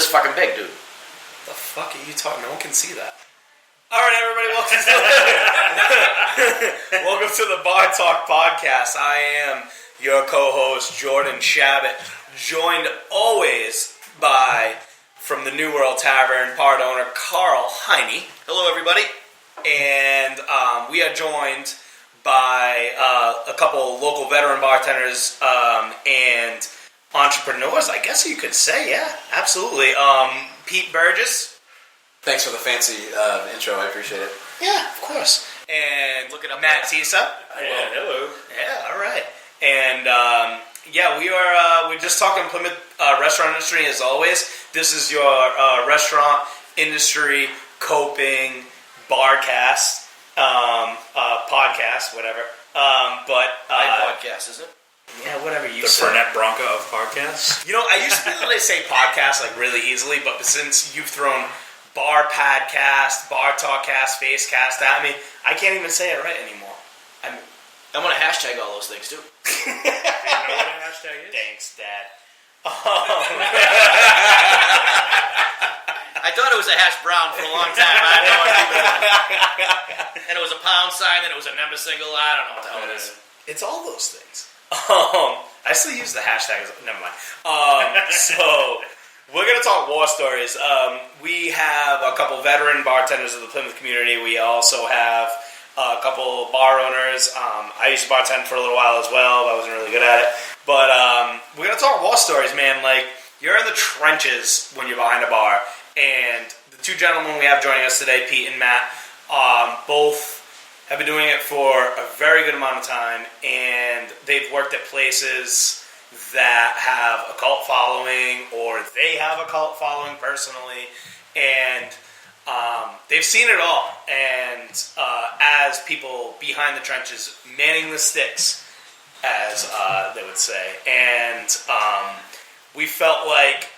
this fucking big, dude. The fuck are you talking? No one can see that. All right, everybody, welcome to the Bar Talk Podcast. I am your co-host, Jordan Shabbat, joined always by, from the New World Tavern, part owner, Karl Jordan. Hello, everybody. And we are joined by a couple local veteran bartenders and entrepreneurs, I guess you could say. Yeah, absolutely. Pete Burgess. Thanks for the fancy intro. I appreciate it. Yeah, of course. And look it up, Matt Tiso. Yeah, hello. Yeah, all right. And we're just talking Plymouth restaurant industry as always. This is your restaurant industry coping barcast, podcast, whatever. Podcast, is it? Yeah, whatever you The say. Fernet Branca of podcasts. You know, I used to be able to say podcast like really easily, but since you've thrown bar podcast, bar talkcast, facecast at me, I can't even say it right anymore. I'm going to hashtag all those things, too. Do you know what a hashtag is? Thanks, Dad. I thought it was a hash brown for a long time. I had no idea. And it was a pound sign, and it was a number single. I don't know what the hell it is. It's all those things. I still use the hashtags. Never mind. So we're gonna talk war stories. We have a couple veteran bartenders of the Plymouth community. We also have a couple bar owners. I used to bartend for a little while as well, but I wasn't really good at it. But we're gonna talk war stories, man. Like, you're in the trenches when you're behind a bar, and the two gentlemen we have joining us today, Pete and Matt, both have been doing it for a very good amount of time, and they've worked at places that have a cult following, or they have a cult following personally, and they've seen it all. And as people behind the trenches, manning the sticks, as they would say, and we felt like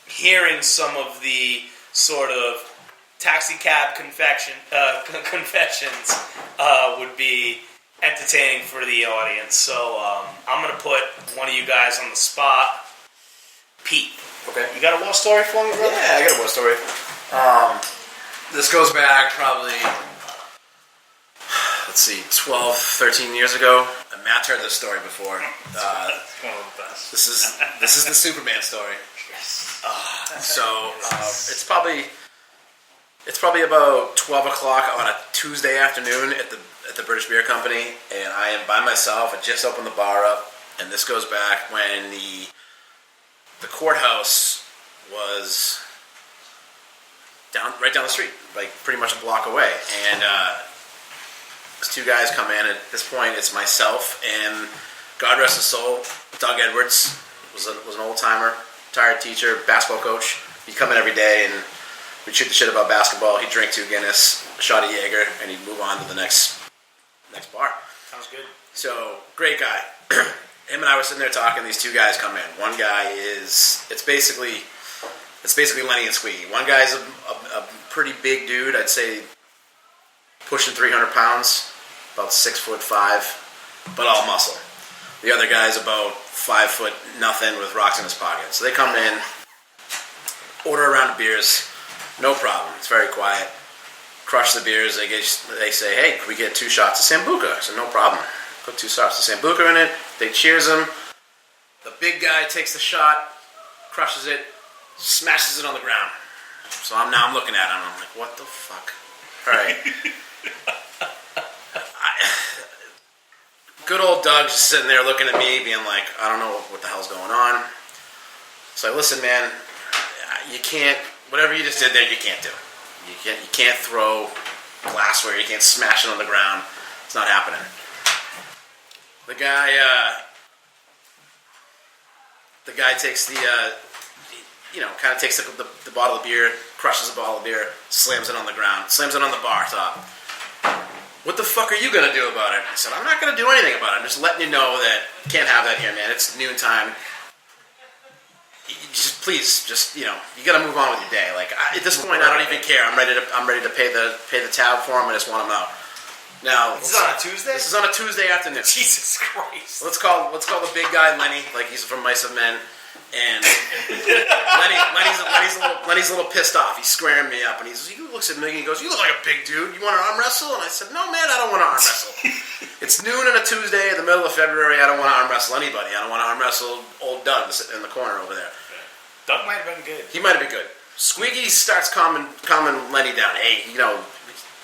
hearing some of the sort of taxi cab confessions would be entertaining for the audience. So I'm going to put one of you guys on the spot. Pete. Okay. You got a war story for me, brother? Yeah, I got a war story. This goes back probably, 12, 13 years ago. Matt's heard this story before. It's one of the best. This is the Superman story. Yes. It's probably about 12 o'clock on a Tuesday afternoon at the British Beer Company, and I am by myself. I just opened the bar up, and this goes back when the courthouse was right down the street, like pretty much a block away. And these two guys come in. At this point, it's myself and, God rest his soul, Doug Edwards was an old timer, retired teacher, basketball coach. He'd come in every day and we'd shoot the shit about basketball. He'd drink 2 Guinness, a shot of Jaeger, and he'd move on to the next bar. Sounds good. So, great guy. Him and I were sitting there talking. These two guys come in. One guy it's basically Lenny and Squeaky. One guy's a pretty big dude. I'd say pushing 300 pounds, about 6'5", but all muscle. The other guy's about 5 foot nothing with rocks in his pocket. So they come in, order a round of beers, no problem. It's very quiet. Crush the beers. They say, hey, can we get 2 shots of Sambuca? I said, no problem. Put 2 shots of Sambuca in it. They cheers him. The big guy takes the shot, crushes it, smashes it on the ground. So I'm looking at him. I'm like, what the fuck? All right. Good old Doug just sitting there looking at me, being like, I don't know what the hell's going on. So I listen, man, you can't, whatever you just did there, you can't do. You can't throw glassware, you can't smash it on the ground. It's not happening. The guy takes takes the bottle of beer, crushes the bottle of beer, slams it on the ground, slams it on the bar top. What the fuck are you going to do about it? I said, I'm not going to do anything about it. I'm just letting you know that you can't have that here, man. It's noontime. Please, you got to move on with your day. Like, at this point, I don't even care. I'm ready to pay the tab for him. I just want him out. Now, This is on a Tuesday? This is on a Tuesday afternoon. Jesus Christ. Let's call the big guy Lenny, like he's from Mice of Men. And Lenny's a little pissed off. He's squaring me up, and he looks at me and he goes, "You look like a big dude. You want to arm wrestle?" And I said, "No, man, I don't want to arm wrestle. It's noon on a Tuesday in the middle of February. I don't want to arm wrestle anybody. I don't want to arm wrestle old Doug sitting in the corner over there." Doug might have been good. He might have been good. Squeaky starts calming Lenny down. "Hey,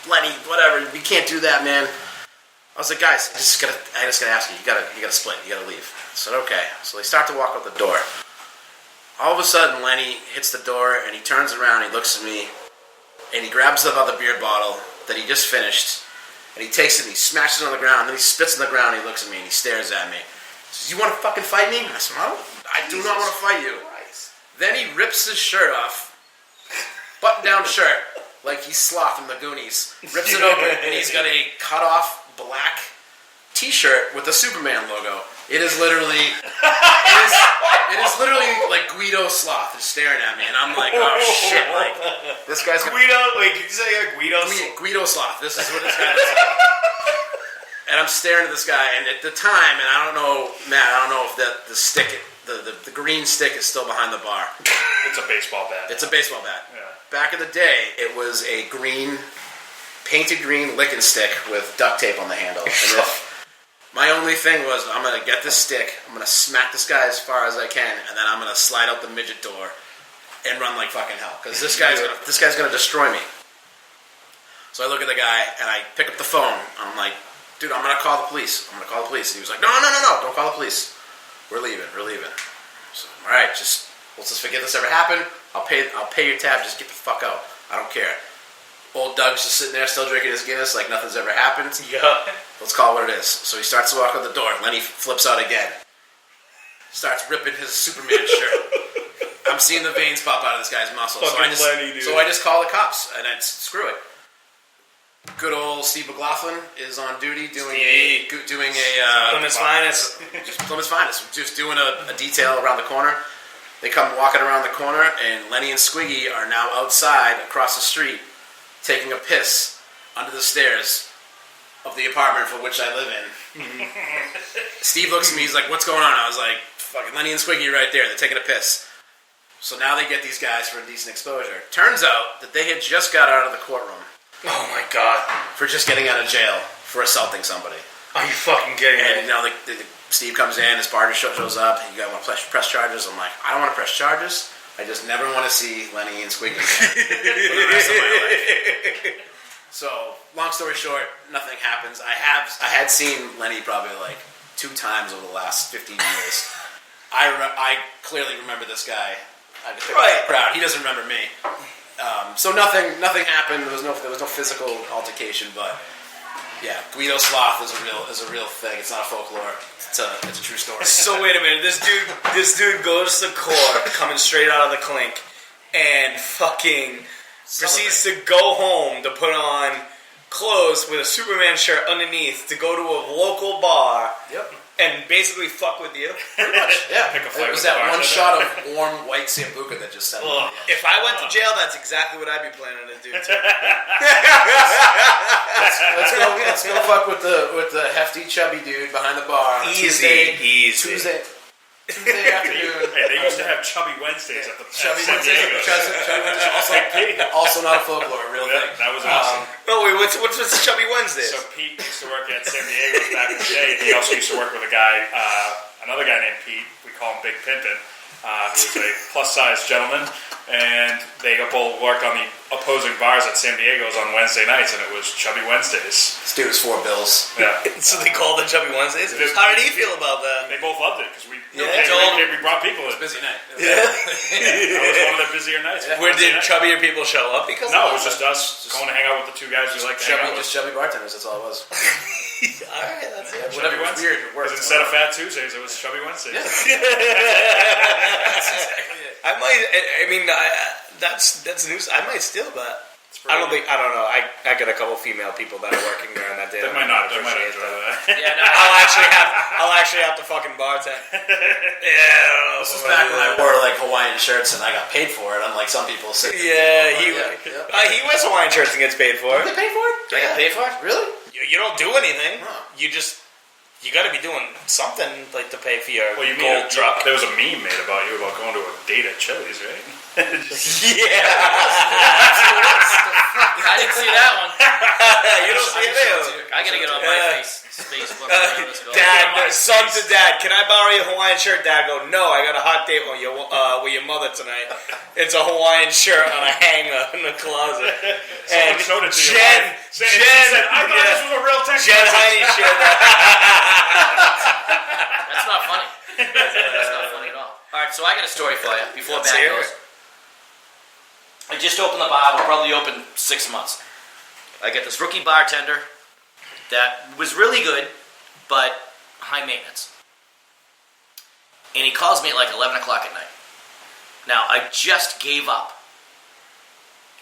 Lenny, whatever. We can't do that, man." I was like, "Guys, I just gotta ask you. You gotta split. You gotta leave." I said, "Okay." So they start to walk out the door. All of a sudden, Lenny hits the door and he turns around. He looks at me and he grabs the other beer bottle that he just finished and he takes it and he smashes it on the ground. Then he spits on the ground. And he looks at me and he stares at me. He says, "You want to fucking fight me?" And I said, "No, I do not want to fight you." Then he rips his shirt off, button-down shirt, like he's Sloth from the Goonies. Rips it open and he's got a cut-off black T-shirt with the Superman logo. It is literally like Guido Sloth is staring at me, and I'm like, "Oh shit!" Like this guy's Guido. Wait, did you say Guido? Guido Sloth. This is what this guy is. And I'm staring at this guy, and at the time, and I don't know, Matt, I don't know if the stick, the green stick is still behind the bar. It's a baseball bat. It's a baseball bat. Yeah. Back in the day, it was a painted green licking stick with duct tape on the handle. And my only thing was, I'm going to get this stick, I'm going to smack this guy as far as I can, and then I'm going to slide out the midget door and run like fucking hell. Because this guy's going to destroy me. So I look at the guy, and I pick up the phone. I'm like, "Dude, I'm going to call the police. I'm going to call the police." And he was like, No, don't call the police. We're leaving. So, all right, let's just forget this ever happened. I'll pay your tab. Just get the fuck out. I don't care. Old Doug's just sitting there still drinking his Guinness like nothing's ever happened. Yeah. Let's call it what it is. So he starts to walk out the door. Lenny flips out again. Starts ripping his Superman shirt. I'm seeing the veins pop out of this guy's muscles. So I just call the cops and screw it. Good old Steve McLaughlin is on duty doing a Plymouth's finest. Just Plymouth's finest. Just doing a detail around the corner. They come walking around the corner, and Lenny and Squiggy are now outside across the street taking a piss under the stairs of the apartment for which I live in. Steve looks at me, he's like, "What's going on?" I was like, "Fucking Lenny and Squiggy right there. They're taking a piss." So now they get these guys for a decent exposure. Turns out that they had just got out of the courtroom. Oh my god. For just getting out of jail for assaulting somebody. Are you fucking kidding me? And Steve comes in, his partner shows up, and you guys want to press charges? I'm like, "I don't want to press charges. I just never want to see Lenny and Squiggy again for the rest of my life." So, long story short, nothing happens. I had seen Lenny probably like 2 times over the last 15 years. I clearly remember this guy. I just proud. He doesn't remember me. So nothing happened. There was no physical altercation, but yeah, Guido Sloth is a real thing. It's not a folklore. It's a true story. So wait a minute. This dude goes to court, coming straight out of the clink, and fucking proceeds to go home to put on clothes with a Superman shirt underneath to go to a local bar. Yep. And basically fuck with you. Pretty much, yeah. Pick a fight It was with that the one bartender. shot of warm white sambuca that just set me. If I went to jail, that's exactly what I'd be planning to do too. Let's go fuck with the hefty chubby dude behind the bar on a Easy. Tuesday afternoon. Hey, they used to have Chubby Wednesdays at the Chubby San Wednesday, Diego. also not a folklore, a real thing. That was awesome. No, wait, what's Chubby Wednesdays? So Pete used to work at San Diego back in the day. He also used to work with a guy, another guy named Pete. We call him Big Pimpin'. Who was a plus-sized gentleman, and they both worked on the opposing bars at San Diego's on Wednesday nights, and it was Chubby Wednesdays. This dude was $4 bills. Yeah. So they called it Chubby Wednesdays? How did he feel about that? They both loved it because we brought people in. Busy night. Yeah. That was one of the busier nights. Where did chubbier people show up because No, of it was just us going to hang out with the 2 guys we like to hang out with. Just chubby bartenders, that's all it was. Alright, that's it. Whatever was weird, it worked. Because instead of Fat Tuesdays, it was Chubby Wednesdays. That's exactly it. I might, I mean, that's news. I might steal that. I don't know. I got a couple female people that are working there on that day. They might not enjoy that. Yeah, no, I'll actually have to fucking bartend. Yeah. This was back when I wore like Hawaiian shirts and I got paid for it, unlike some people say. Yeah, he wears Hawaiian shirts and gets paid for it. They pay for it? I got paid for it? Really? You don't do anything. No. You just You got to be doing something like to pay for your Well, you gold truck. There was a meme made about you about going to a date at Chili's, right? Yeah. I didn't see that one. You don't see it there. I gotta get on my Facebook. Let's go. Dad, son to dad, can I borrow your Hawaiian shirt? Dad go, no, I got a hot date with your mother tonight. It's a Hawaiian shirt on a hanger in the closet. And showed it to you. Jen said, I thought this was a real text Jen message. Heine shared that. That's not funny. That's not funny at all. All right, so I got a story for you before Let's Matt hear goes. it. I just opened the bar. We're probably open 6 months. I get this rookie bartender that was really good, but high maintenance. And he calls me at like 11 o'clock at night. Now, I just gave up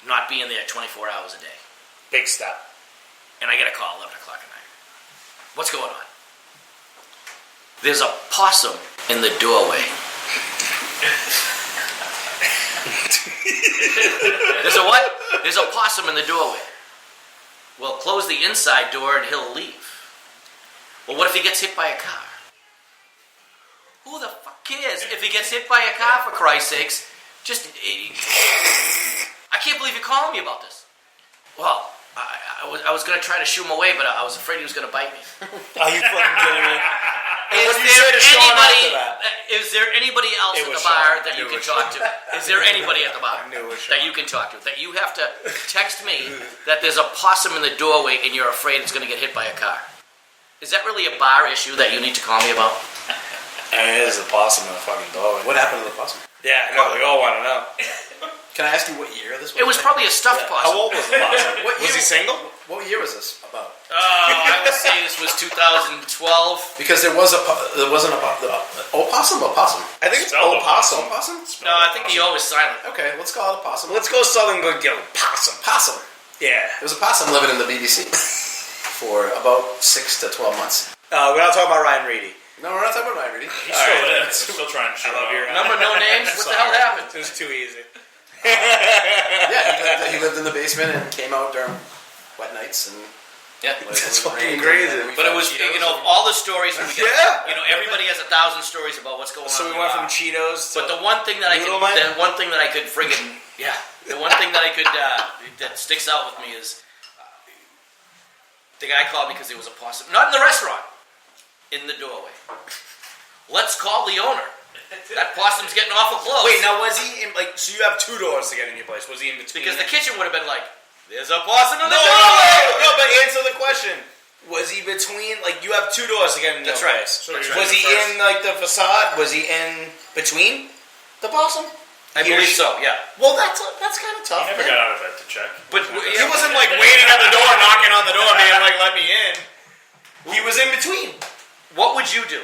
not being there 24 hours a day. Big step. And I get a call 11 o'clock at night. What's going on? There's a possum in the doorway. There's a what? There's a possum in the doorway. Well, close the inside door and he'll leave. Well, what if he gets hit by a car? Who the fuck cares if he gets hit by a car, for Christ's sakes? I can't believe you're calling me about this. Well, I was going to try to shoo him away, but I was afraid he was going to bite me. Are you fucking kidding me? Is there anybody else at the bar that you can talk to? Is there anybody at the bar that you can talk to? That you have to text me that there's a possum in the doorway and you're afraid it's going to get hit by a car? Is that really a bar issue that you need to call me about? And it is a possum in the fucking doorway. What happened to the possum? Yeah, I know. We all want to know. Can I ask you what year this was? It was probably a stuffed possum. How old was the possum? Was he single? What year was this about? I would say this was 2012. Because there wasn't a opossum. I think it's opossum. opossum. Opossum? No, I think the O was silent. Okay, let's call it a possum. Let's go southern and get a possum. Possum. Yeah. There was a possum living in the BBC for about 6 to 12 months. We're not talking about Ryan Reedy. No, we're not talking about Ryan Reedy. He's still in. We're still trying to show love up. your Number, no names? What the hell happened? It was too easy. Yeah, he lived in the basement and came out during wet nights and. Yeah, That's fucking crazy. but it was, all the stories. We get, Yeah. everybody has 1,000 stories about what's going on. So we in the went bar. from Cheetos to... But the one thing that I Noodle Man? could that sticks out with me is the guy called me because there was a possum, not in the restaurant, in the doorway. Let's call the owner. That possum's getting awful close. Wait, now was he in, so you have 2 doors to get in your place. Was he in between? Because the kitchen would have been like, there's a possum in the No, doorway. but answer the question. Was he between, you have 2 doors to get in your That's right. place. So That's you're right. Was he in, the facade? Was he in between the possum? I believe so, yeah. Well, that's kind of tough. He never got out of bed to check. But He wasn't, waiting at the door, knocking on the door, being like, let me in. He was in between. what would you do?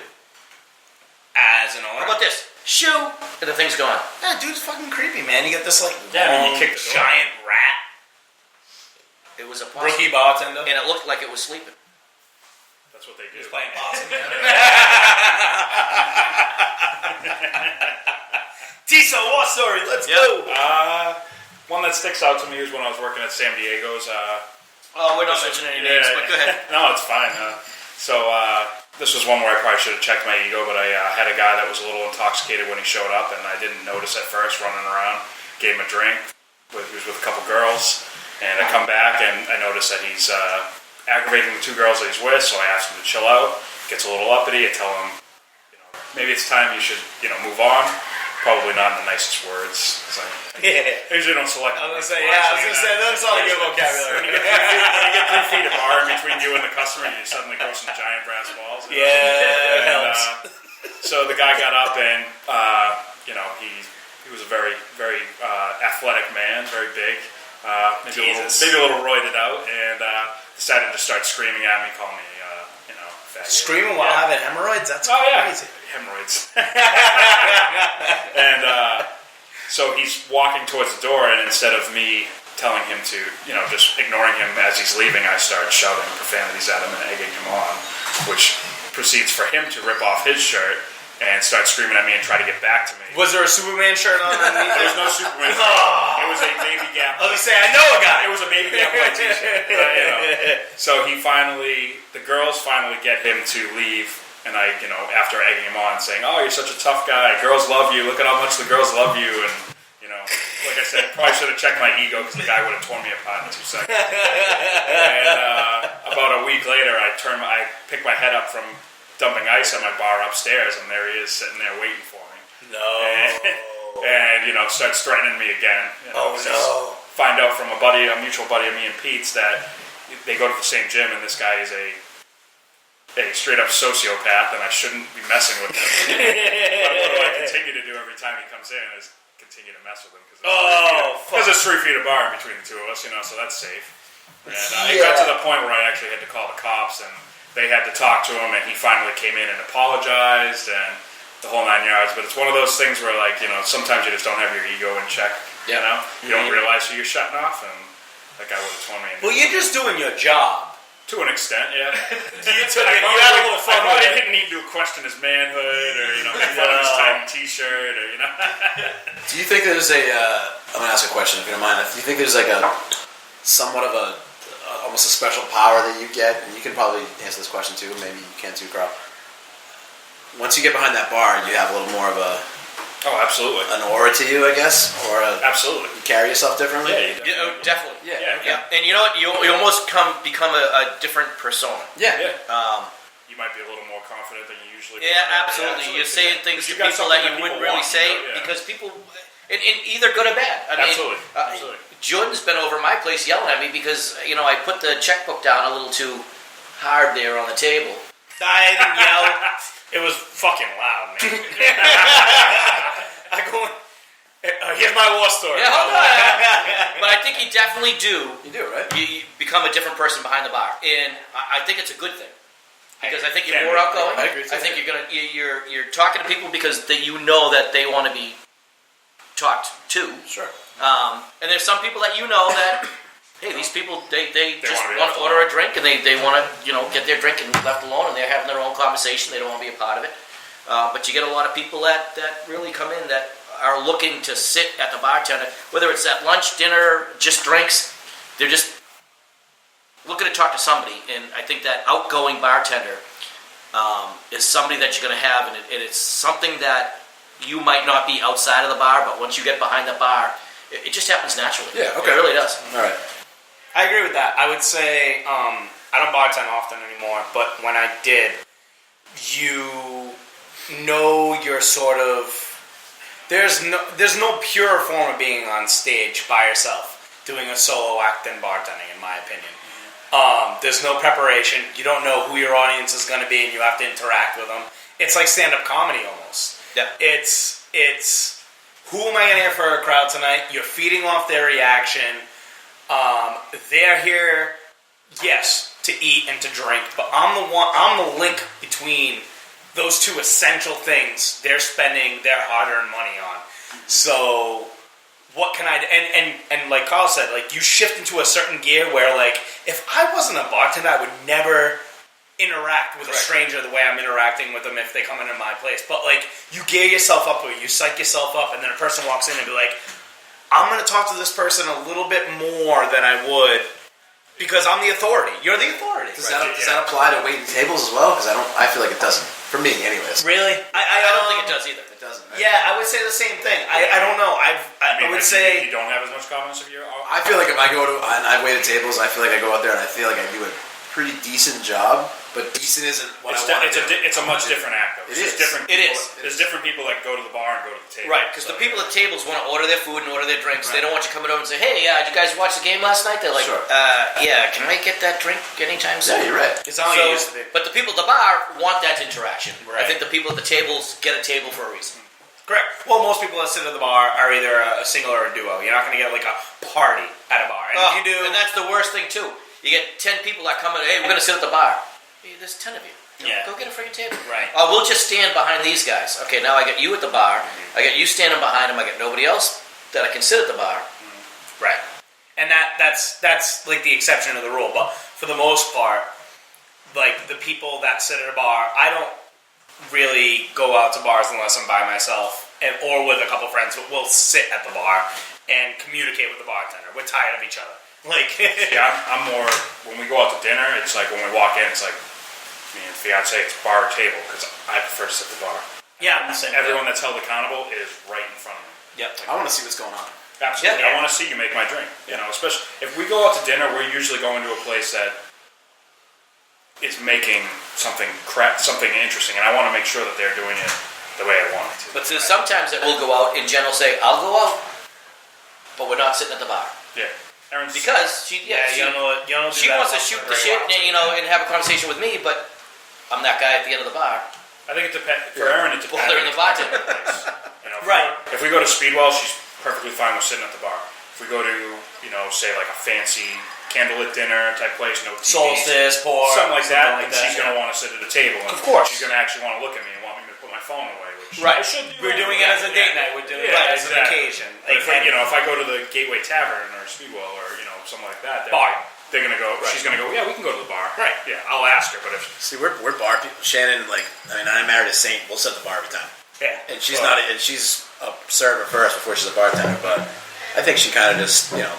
As an owner. How about this? Shoo! And the thing's gone. That dude's fucking creepy, man. You get this, Yeah, I mean, you long, kick the door. giant rat. It was a possum. Rookie bartender. And it looked like it was sleeping. That's what they do. He's playing possum. Tiso, what story? Let's go. One that sticks out to me is when I was working at San Diego's. Oh, we're not mentioning any names, but go ahead. No, it's fine. This was one where I probably should have checked my ego, but I had a guy that was a little intoxicated when he showed up, and I didn't notice at first running around. Gave him a drink. He was with a couple girls, and I come back, and I notice that he's aggravating the 2 girls that he's with, so I ask him to chill out. Gets a little uppity. I tell him, maybe it's time you should, move on. Probably not in the nicest words. I usually don't select. I was going to say, that's all good vocabulary. When you get 3 feet apart between you and the customer, you suddenly grow some giant brass balls. Yeah, it helps. So the guy got up and, he was a very, very athletic man, very big, maybe a little roided out, and decided to start screaming at me, calling me, faggot. Screaming while having hemorrhoids? That's crazy. Hemorrhoids. And so he's walking towards the door, and instead of me telling him to, just ignoring him as he's leaving, I start shouting profanities at him and egging him on, which proceeds for him to rip off his shirt and start screaming at me and try to get back to me. Was there a Superman shirt on underneath? There was no Superman shirt. It was a Baby Gap. I know a guy. It was a Baby Gap white t-shirt. So he finally, the girls girls finally get him to leave, and I, after egging him on, saying, "Oh, you're such a tough guy. Girls love you. Look at how much the girls love you." And like I said, probably should have checked my ego because the guy would have torn me apart in 2 seconds. And about a week later, I pick my head up from dumping ice on my bar upstairs, and there he is sitting there waiting for me. No. And starts threatening me again. Find out from a mutual buddy of me and Pete's, that they go to the same gym, and this guy is a straight up sociopath, and I shouldn't be messing with him. But what do I continue to do every time he comes in is continue to mess with him because there's 3 feet of bar in between the two of us, so that's safe. And it got to the point where I actually had to call the cops, and they had to talk to him, and he finally came in and apologized, and the whole 9 yards. But it's one of those things where, sometimes you just don't have your ego in check. You don't realize who you're shutting off, and that guy would have torn me. Well, you're just doing your job. To an extent, yeah. You had a little fun. I didn't need to question his manhood, or make fun of his tiny T-shirt, or Do you think there's I'm gonna ask a question if you don't mind. Do you think there's somewhat of almost a special power that you get, and you can probably answer this question too. Maybe you can too, Karl. Once you get behind that bar, you have a little more of absolutely, an aura to you, I guess, or absolutely, you carry yourself differently. Yeah, definitely. Yeah. And you know what? You almost become a different persona. Yeah. You might be a little more confident than you usually. Yeah, absolutely. You're saying things to people that you wouldn't really say because people, in either good or bad. Absolutely. Jordan's been over my place yelling at me because I put the checkbook down a little too hard there on the table. I didn't yell. It was fucking loud, man. Here's my war story. Yeah, hold on. But I think you definitely do. You do, right? You become a different person behind the bar, and I think it's a good thing because I think you're more outgoing. I agree. I think you're talking to people because that they want to be talked to. Sure. And there's some people that that. Hey, these people, they just want to order a drink, and they want to, get their drink and left alone, and they're having their own conversation. They don't want to be a part of it. But you get a lot of people that really come in that are looking to sit at the bartender, whether it's at lunch, dinner, just drinks. They're just looking to talk to somebody, and I think that outgoing bartender is somebody that you're going to have, and it's something that you might not be outside of the bar, but once you get behind the bar, it just happens naturally. Yeah, okay. It really does. All right. I agree with that. I would say I don't bartend often anymore, but when I did, you're sort of there's no pure form of being on stage by yourself doing a solo act in bartending, in my opinion. There's no preparation. You don't know who your audience is going to be, and you have to interact with them. It's like stand-up comedy almost. Yeah. It's who am I going to get for a crowd tonight? You're feeding off their reaction. They're here, yes, to eat and to drink, but I'm the link between those two essential things they're spending their hard-earned money on. So what can I do? And like Karl said, you shift into a certain gear where, if I wasn't a bartender, I would never interact with a stranger the way I'm interacting with them if they come into my place. But, you gear yourself up, or you psych yourself up, and then a person walks in and be like, I'm going to talk to this person a little bit more than I would because I'm the authority. You're the authority. Does that apply to waiting tables as well? Because I feel like it doesn't. For me, anyways. Really? I don't think it does either. It doesn't. Right? Yeah, I would say the same thing. I don't know. I would say you don't have as much confidence if you're. I feel like if I go to and I've waited tables, I feel like I go out there and I feel like I do a pretty decent job. But decent isn't what I want to do. It's a much different act, though. It is. Different It people, is. There's different people that go to the bar and go to the table. Right, because the people at tables want to order their food and order their drinks. Right. They don't want you coming over and say, hey, did you guys watch the game last night? They're like, sure. Yeah, can I get that drink anytime soon? Yeah, you're right. it's all you used to be. But the people at the bar want that interaction. Right. I think the people at the tables get a table for a reason. Correct. Well, most people that sit at the bar are either a single or a duo. You're not going to get a party at a bar. And if you do, and that's the worst thing too. You get 10 people that come in. Hey, we're going to sit at the bar. Hey, there's 10 of you. Yeah. Go get a freaking table. Right. We'll just stand behind these guys. Okay, now I got you at the bar. I got you standing behind them. I got nobody else that I can sit at the bar. Right. And that's the exception to the rule. But for the most part, the people that sit at a bar, I don't really go out to bars unless I'm by myself or with a couple friends. But we'll sit at the bar and communicate with the bartender. We're tired of each other. Yeah, I'm more when we go out to dinner. It's like when we walk in, it's like me and fiance, it's bar or table because I prefer to sit at the bar. Yeah, I'm the same. Everyone that's held accountable is right in front of me. Yep. I want to see what's going on. Absolutely. Yeah. I want to see you make my drink. You know, especially if we go out to dinner, we're usually going to a place that is making something interesting, and I want to make sure that they're doing it the way I want it to. But there's sometimes that we'll go out and Jen will say, I'll go out, but we're not sitting at the bar. Yeah. Aaron's Because she wants to shoot the shit and have a conversation with me, but I'm that guy at the end of the bar. I think it depends. For Aaron, it depends. Well, they're in the bartender. You know, Right. If we go to Speedwell, she's perfectly fine with sitting at the bar. If we go to, say like a fancy candlelit dinner type place, no TVs, Solstice, pour, something like that, like then she's going to want to sit at a table. And Of course. she's going to actually want to look at me and want me to put my phone away. Which Right. I should do. We're doing it as a date night. We're doing it as an occasion. But if I go to the Gateway Tavern or Speedwell or something like that, they're going to go. Right. She's going to go. Yeah, we can go to the bar. Right. Yeah, I'll ask her. But if See, we're bar people. Shannon, I'm married to Saint. We'll set the bar every time. Yeah. And she's not. And she's a server first before she's a bartender. But I think she kind of just, I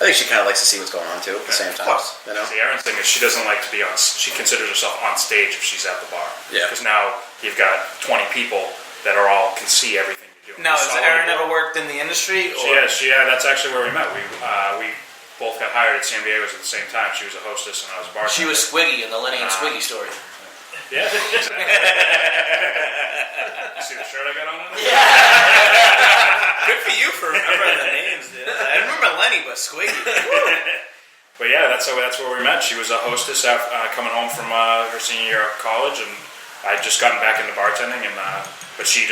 think she kind of likes to see what's going on too at the same time. See, Aaron's thing is she doesn't like to be on. She considers herself on stage if she's at the bar. Yeah. Because now you've got 20 people that can see everything you do. Now, has So Erin ever worked in the industry? She has. That's actually where we met. We both got hired at San Diego's at the same time. She was a hostess and I was a bartender. She was Squiggy in the Lenny and Squiggy story. Yeah. You see the shirt I got on? Good for you for remembering the names, dude. I remember Lenny, but Squiggy. But yeah, that's where we met. She was a hostess coming home from her senior year of college, and I'd just gotten back into bartending. But she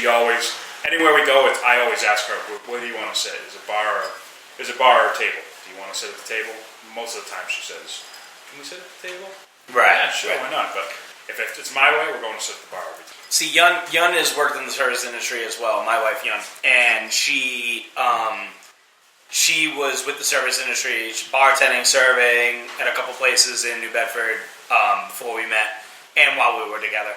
always, anywhere we go, I always ask her, where do you want to sit? Is it bar or table? Do you want to sit at the table? Most of the time she says, can we sit at the table? Right. Yeah, sure, why not? But if it's my way, we're going to sit at the bar every time. See, Yun has worked in the service industry as well. My wife Yun, and she was with the service industry, bartending, serving at a couple places in New Bedford before we met, and while we were together.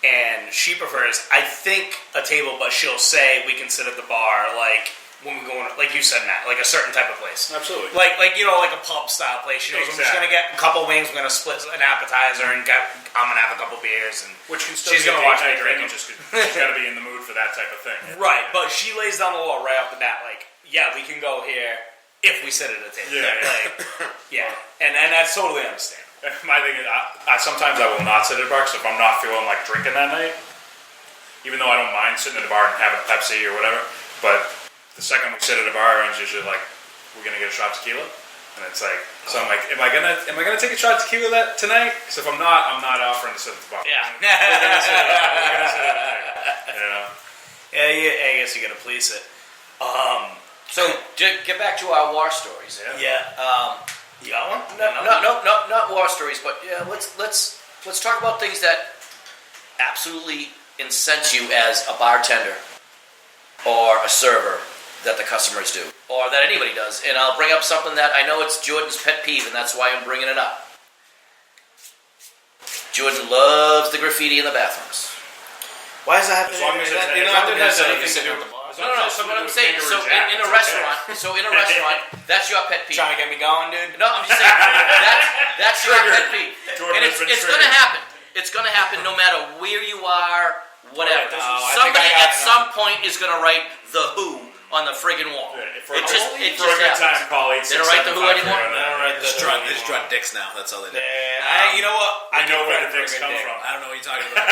And she prefers, I think, a table, but she'll say we can sit at the bar, like when we go in, like you said, Matt, like a certain type of place. Absolutely. Like a pub style place. She knows I'm just gonna get a couple wings, we're gonna split an appetizer, and I'm gonna have a couple beers, and which can still she's be gonna a watch date me night drink. thing, she's got to be in the mood for that type of thing. Right, but she lays down the law right off the bat, like, yeah, we can go here if we sit at a table. Yeah. And that's totally understandable. My thing is, sometimes I will not sit at a bar, because if I'm not feeling like drinking that night, even though I don't mind sitting at a bar and having a Pepsi or whatever, but the second we sit at a bar, everyone's usually like, we're going to get a shot of tequila? And it's like, so I'm like, am I gonna take a shot of tequila tonight? Because if I'm not offering to sit at the bar. Yeah. We're gonna sit at the bar. Yeah, I guess you gotta police it. So, to get back to our war stories. Yeah. You got one? Not war stories, but yeah, let's talk about things that absolutely incense you as a bartender or a server that the customers do, or that anybody does. And I'll bring up something that I know it's Jordan's pet peeve, and that's why I'm bringing it up. Jordan loves the graffiti in the bathrooms. Why does that have As long as it has anything anything to to do do with No. So what I'm saying, so in a restaurant, that's your pet peeve. trying to get me going, dude? No, I'm just saying that's your pet peeve, Jordan and has been it's triggered. going to happen. It's going to happen no matter where you are, whatever. No, I Somebody think I got at some point is going to write the Who on the friggin' wall. For a It just good time, happens. call They don't write the Who anymore? They They just draw dicks now. That's all they do. You know what? I know where the dicks come from. I don't know what you're talking about.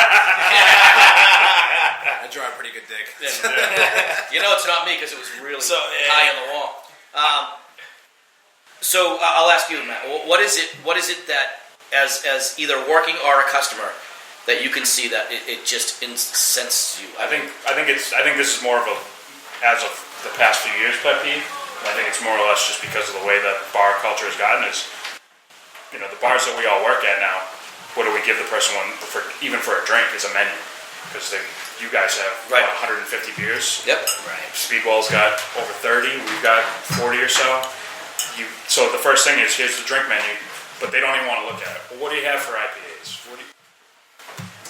I draw a pretty good dick. You know it's not me because it was really So, high on the wall. So I'll ask you, Matt. What is it that as either working or a customer that you can see that it just incenses you? I think this is more of a, as of the past few years, pet peeve. And I think it's more or less just because of the way that bar culture has gotten. Is the bars that we all work at now, what do we give the person even for a drink is a menu, because you guys have Right. 150 beers. Yep. Right. Speedwell's got over 30. We've got 40 or so. So the first thing is, here's the drink menu, but they don't even want to look at it. Well, what do you have for IPAs?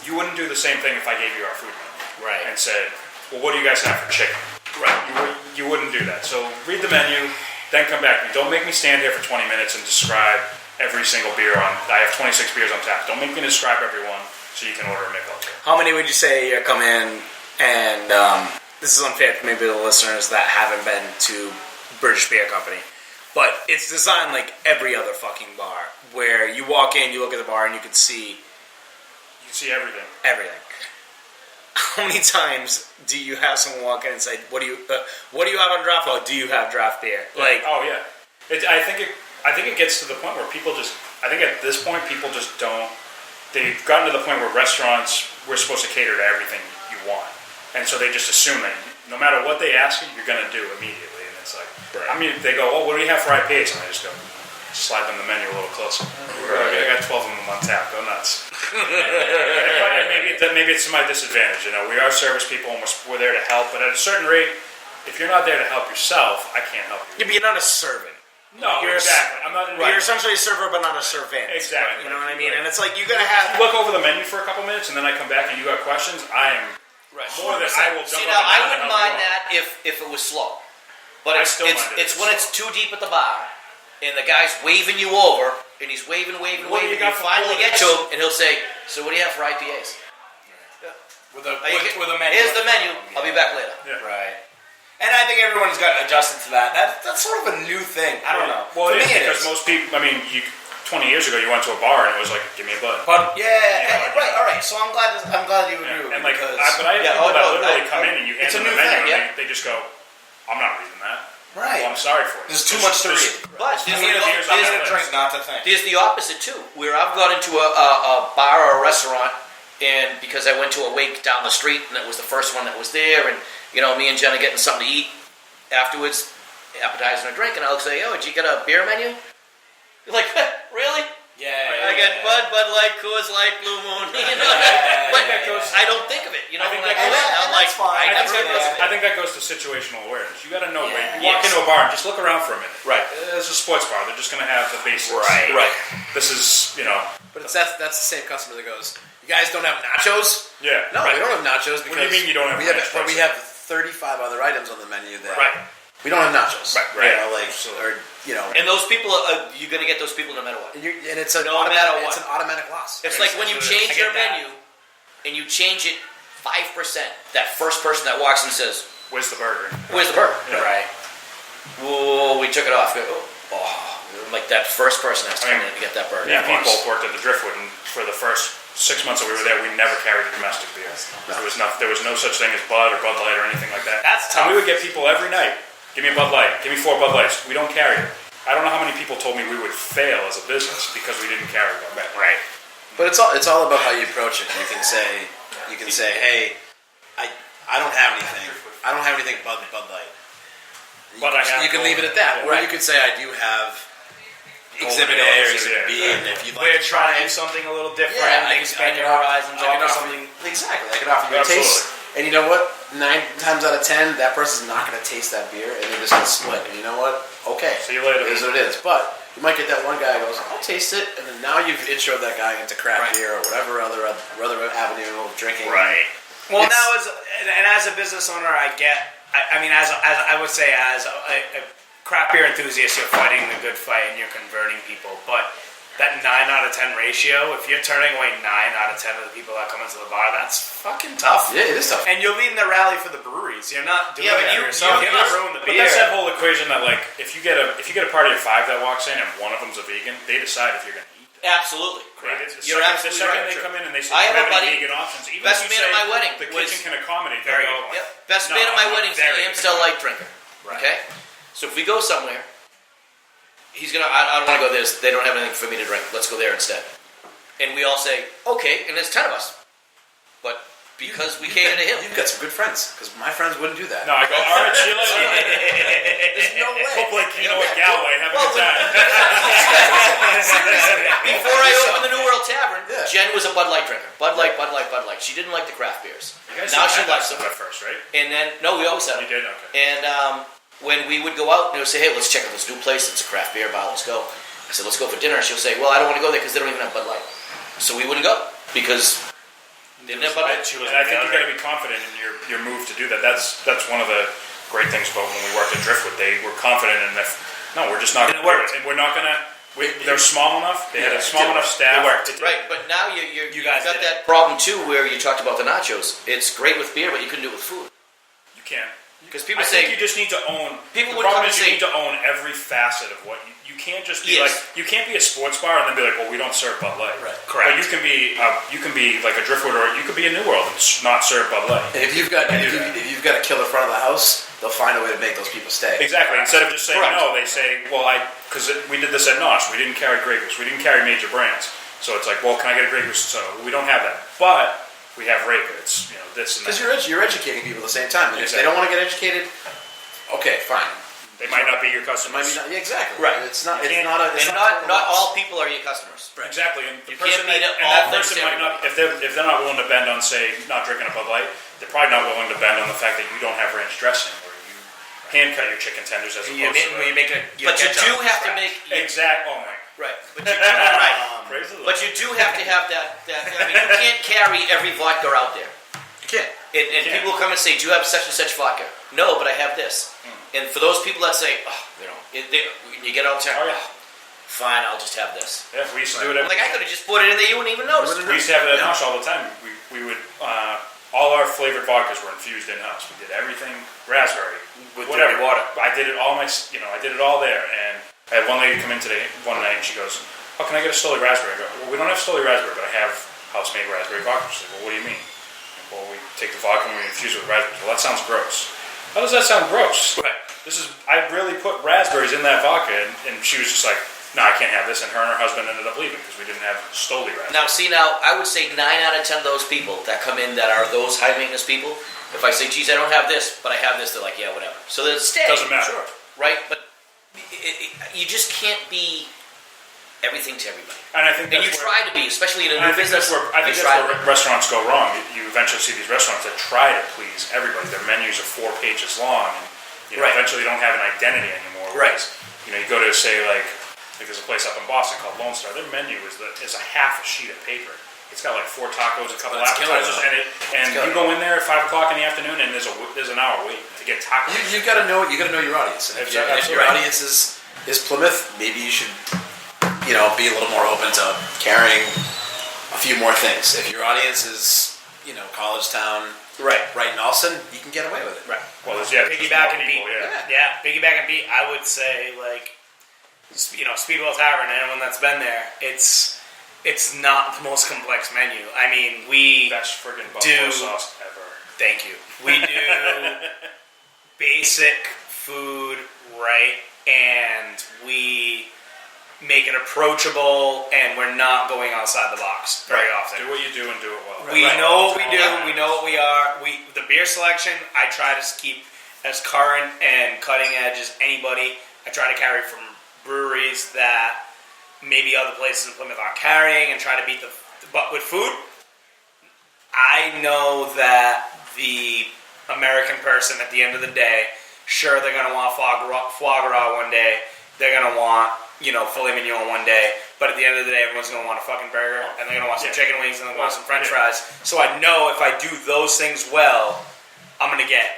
You wouldn't do the same thing if I gave you our food menu. Right. And said, well, what do you guys have for chicken? Right. You wouldn't do that. So read the menu, then come back to me. Don't make me stand here for 20 minutes and describe every single beer on. I have 26 beers on tap. Don't make me describe everyone so you can order a Michelob. How many would you say come in and this is unfair for maybe the listeners that haven't been to British Beer Company, but it's designed like every other fucking bar where you walk in, you look at the bar, and you can see everything. everything. How many times do you have someone walk in and say, "What do you have on draft? Oh, do you have draft beer?" Like, oh yeah, I think it gets to the point where people just. I think at this point people just don't. They've gotten to the point where restaurants we're supposed to cater to everything you want, and so they just assume that no matter what they ask you, you're going to do immediately. And it's like, I mean, they go, "Oh, what do you have for IPAs?" And I just go, slide them the menu a little closer. I got 12 of them on tap. Go nuts. Maybe it's to my disadvantage. You know, we are service people and we're there to help. But at a certain rate, if you're not there to help yourself, I can't help you. yeah, but you're not a servant. No, exactly. I'm not. You're essentially a server, but not a servant. Exactly. You know what I mean? And it's like you gotta have. Look over the menu for a couple minutes, and then I come back and you got questions. I am more than I will jump See, up now and I down wouldn't and help mind you out. that if it was slow. But I it's still mind it it's if when it's it's too deep at the bar, and the guy's waving you over, and he's waving, What do and you you got for finally get to quarters? him, and he'll say, "So what do you have for IPAs?" With a With a menu. Here's the menu. I'll be back later. Yeah. Right. And I think everyone's got adjusted to that. That's sort of a new thing. I don't know. Well, For it me, is because most people. I mean, 20 years ago, you went to a bar and it was like, "Give me a bud." But Yeah, right. All right. So I'm glad you agree with And me like, because but I have yeah, people oh, that no, literally I- come in and you hand it's a them the new menu thing, and yeah. they just go, "I'm not reading that." right. Well, I'm sorry for it. There's too much to read. But There's there's too many the- beers on I that need a drink, list. not to think. There's the opposite too, where I've gone into a bar or a restaurant, and because I went to a wake down the street, and it was the first one that was there, and me and Jen are getting something to eat afterwards, appetizer and a drink, and I'll say, "Oh, did you get a beer menu?" You're like, "Really?" Yeah. I get Bud Light, Coors Light, Blue Moon, but I don't think of it. I think when I that go in, goes- I'm like, I I never think, think of it. I think that goes to situational awareness. You got to know when you Yes. walk into a bar and just look around for a minute. Right. It's a sports bar. They're just going to have the basics. Right. This is, But that's the same customer that goes, "You guys don't have nachos?" yeah. No, right. we don't have nachos because What do you mean you don't have we have nachos? but we have 35 other items on the menu that Right. we don't have nachos. Right. Or And those people, you're going to get those people no matter what. and it's an No automatic, matter what. it's an automatic loss. It's like when you change your menu, and you change it 5%, that first person that walks in says, Where's the burger? "Where's the burger?" Yeah. Right. Whoa, we took it off. Like that first person has to come in to get that burger. Yeah, people worked at the Driftwood, and for the first 6 months that we were there, we never carried a domestic beer. There was no such thing as Bud or Bud Light or anything like that. That's And tough. we would get people every night. "Give me a Bud Light. Give me 4 Bud Lights." We don't carry it. I don't know how many people told me we would fail as a business because we didn't carry Bud Light. Right. But it's all about how you approach it. You can say, "Hey, I don't have anything. I don't have anything Bud Light." But I have you can leave it at that. Or you could say, "I do have Exhibit A or Exhibit B, and if you'd like We're to try trying it, something a little different. yeah, I expand can your horizons. I can offer offer something. exactly. I can offer you a Absolutely. taste, and you know what? 9 times out of 10, that person's not going to taste that beer, and they're just going to split. And you know what? Okay, See you later. It is what it is. But you might get that one guy who goes, "I'll taste it," and then now you've introed that guy into craft beer or whatever other avenue of drinking. Right. Well, It's- now as a business owner, I mean, as I would say, as a craft beer enthusiast, you're fighting the good fight and you're converting people. But that 9 out of 10 ratio, if you're turning away 9 out of 10 of the people that come into the bar, that's fucking tough. Yeah, it is tough. And you're leading the rally for the breweries. You're not doing Yeah, but it you- for yourself. you- You're not ruining the But beer. that's that whole equation that like if you get a party of 5 that walks in and one of them's a vegan, they decide if you're going to eat. Absolutely. The You're second absolutely they right. come in and they say, I "Do you have have a any buddy, vegan options?" Even best if you man at say my wedding the was- kitchen can accommodate. Very they go, good. Yep. Best No, man at my I'm wedding's very an Amstel Light drinker. Right. Okay? So if we go somewhere, he's gonna, I don't want to go there. They don't have anything for me to drink. Let's go there instead. And we all say, okay, and there's 10 of us. But because we cater to him. You've got some good friends, because my friends wouldn't do that. No, I go, "All right, see you later." There's no way. Hopefully, Keno and Galway have a good time. Before I opened the New World Tavern, Yeah. Jen was a Bud Light drinker. Bud Light. She didn't like the craft beers. You guys Now didn't she have likes that them. stuff at first, right? And then, no, we always had You them. did? Okay. And when we would go out, they would say, "Hey, let's check out this new place. It's a craft beer bar. Let's go." I said, "Let's go for dinner." She'll say, "Well, I don't want to go there because they don't even have Bud Light." So we wouldn't go because they didn't have Bud Light. And I think you got to be confident in your move to do that. That's one of the great things about when we worked at Driftwood. They were confident in that. No, we're just not going to do it, and we're not going to They're small enough. They had a small enough staff. It worked. Right, but now you guys got did that problem too, where you talked about the nachos. It's great with beer, but you couldn't do it with food. You can. Because people I say think you just need to own. People the would problem come is and you say- need to own every facet of what you can't just be Yes. like. You can't be a sports bar and then be like, well, we don't serve Bud Light. Right. Correct. But you can be like a Driftwood, or you could be a New World and not serve Bud Light. And if you've got a killer front of the house, they'll find a way to make those people stay. Exactly. Instead of just saying Correct. no, they say, well, because we did this at Nosh. We didn't carry Grey Goose. We didn't carry major brands. So it's like, well, can I get a Grey Goose? So we don't have that, but we have Rayka. It's this and that. Because you're educating people at the same time. And if they Exactly. don't want to get educated, okay, fine. They might not be your It might customers. be not, yeah, exactly. Right. It's not. You It's can't- not a. It's and not not all people are your customers. Exactly, and the You can't person be that, to and all that things person to might not, if they're not willing to bend on, say, not drinking a Bud Light, they're probably not willing to bend on the fact that you don't have ranch dressing, where you hand cut your chicken tenders as opposed to. When you make a, But you do have to make Exact. Oh my. right. But you do, right. Praise the Lord. But you do have to have that. I mean, you can't carry every vodka out there. You can't. And Yeah. people will come and say, "Do you have such and such vodka?" No, but I have this. And for those people that say, "Oh, you get out there, Oh yeah. fine, I'll just have this." Yeah, we used to do it. I'm like, I could have just put it in there, you wouldn't even notice. We used to have it at Yeah. Nosh all the time. We would all our flavored vodkas were infused in house. We did everything raspberry With whatever dirty water. I did it all I did it all there. And I had one lady come in today one night and she goes, "Oh, can I get a Stoli raspberry?" I go, "Well, we don't have Stoli raspberry, but I have house made raspberry vodka." She's like, "Well, what do you mean?" "Well, we take the vodka and we infuse it with raspberries." "Well, that sounds gross." "How does that sound gross?" Right. I really put raspberries in that vodka, and she was just like, "No, I can't have this." And her and her husband ended up leaving because we didn't have Stoli raspberry. Now, I would say 9 out of 10 of those people that come in that are those high maintenance people, if I say, "Geez, I don't have this, but I have this," they're like, "Yeah, whatever." So they stay. Doesn't matter. Sure. Right? But you just can't be everything to everybody. And I think And that's you where, try to be, especially in a and new I think business. that's where you try to be. restaurants go wrong. You eventually see these restaurants that try to please everybody. Their menus are 4 pages long, and Right. eventually don't have an identity anymore. Right. Whereas, you go to say like there's a place up in Boston called Lone Star. Their menu is a half a sheet of paper. It's got like 4 tacos, a couple That's killer, appetizers, though. and you go in there at 5 o'clock in the afternoon, and there's an hour wait to get tacos. You got to know your audience. And if your Absolutely. audience is Plymouth, maybe you should be a little more open to carrying a few more things. If your audience is college town, Right. right in Allston, you can get away with it. Right. Well, there's Piggyback and beat. people, yeah. Yeah, piggyback and beat. I would say Speedwell Tavern. Anyone that's been there, it's not the most complex menu. I mean, we Best friggin' buffalo Do- sauce ever. thank you. We do basic food right, and we make it approachable, and we're not going outside the box very often. Do what you do and do it well. We Right. know what we do. Yeah. We know what we are. The beer selection, I try to keep as current and cutting edge as anybody. I try to carry from breweries that maybe other places in Plymouth aren't carrying, and try to beat but with food, I know that the American person at the end of the day, sure, they're going to want foie gras one day. They're going to want filet mignon one day, but at the end of the day, everyone's going to want a fucking burger, and they're going to want some chicken wings, and they're going to want some french fries. So I know if I do those things well, I'm going to get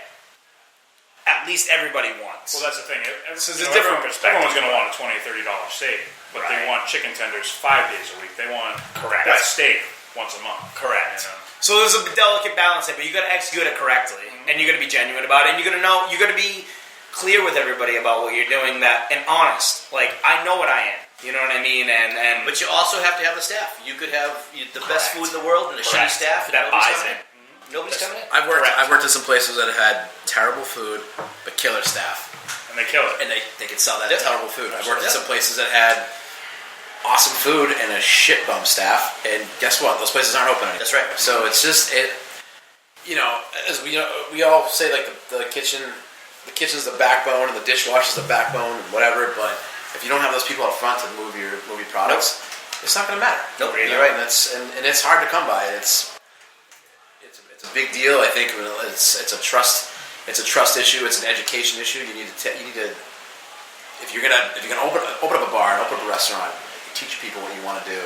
at least everybody wants. Well, that's the thing. So it's a different perspective. Everyone's going to want a $20 or $30 steak, but they Right. want chicken tenders 5 days a week. They want Correct. that steak once a month. Correct. You know? So there's a delicate balance there, but you got to execute it correctly, and you got to be genuine about it, and you got to be clear with everybody about what you're doing, and honest. Like, I know what I am. You know what I mean? And But you also have to have the staff. You could have the best Correct. food in the world and a shitty Correct. staff and That nobody's buys coming it. in. Nobody's coming in. I've worked. Correct. I've worked at some places that had terrible food but killer staff, And they kill it. and they could sell that Yeah. terrible food. I've worked at Yeah. some places that had awesome food and a shit bum staff, and guess what? Those places aren't open anymore. That's right. So it's just as we all say, like the kitchen's the backbone, and the dishwasher's the backbone, and whatever. But if you don't have those people up front to move your products, it's not going to matter. Nope, You you're know, right. and it's hard to come by. It's a big deal. I think it's a trust issue. It's an education issue. You need to if you're gonna open up a bar and open up a restaurant, teach people what you want to do,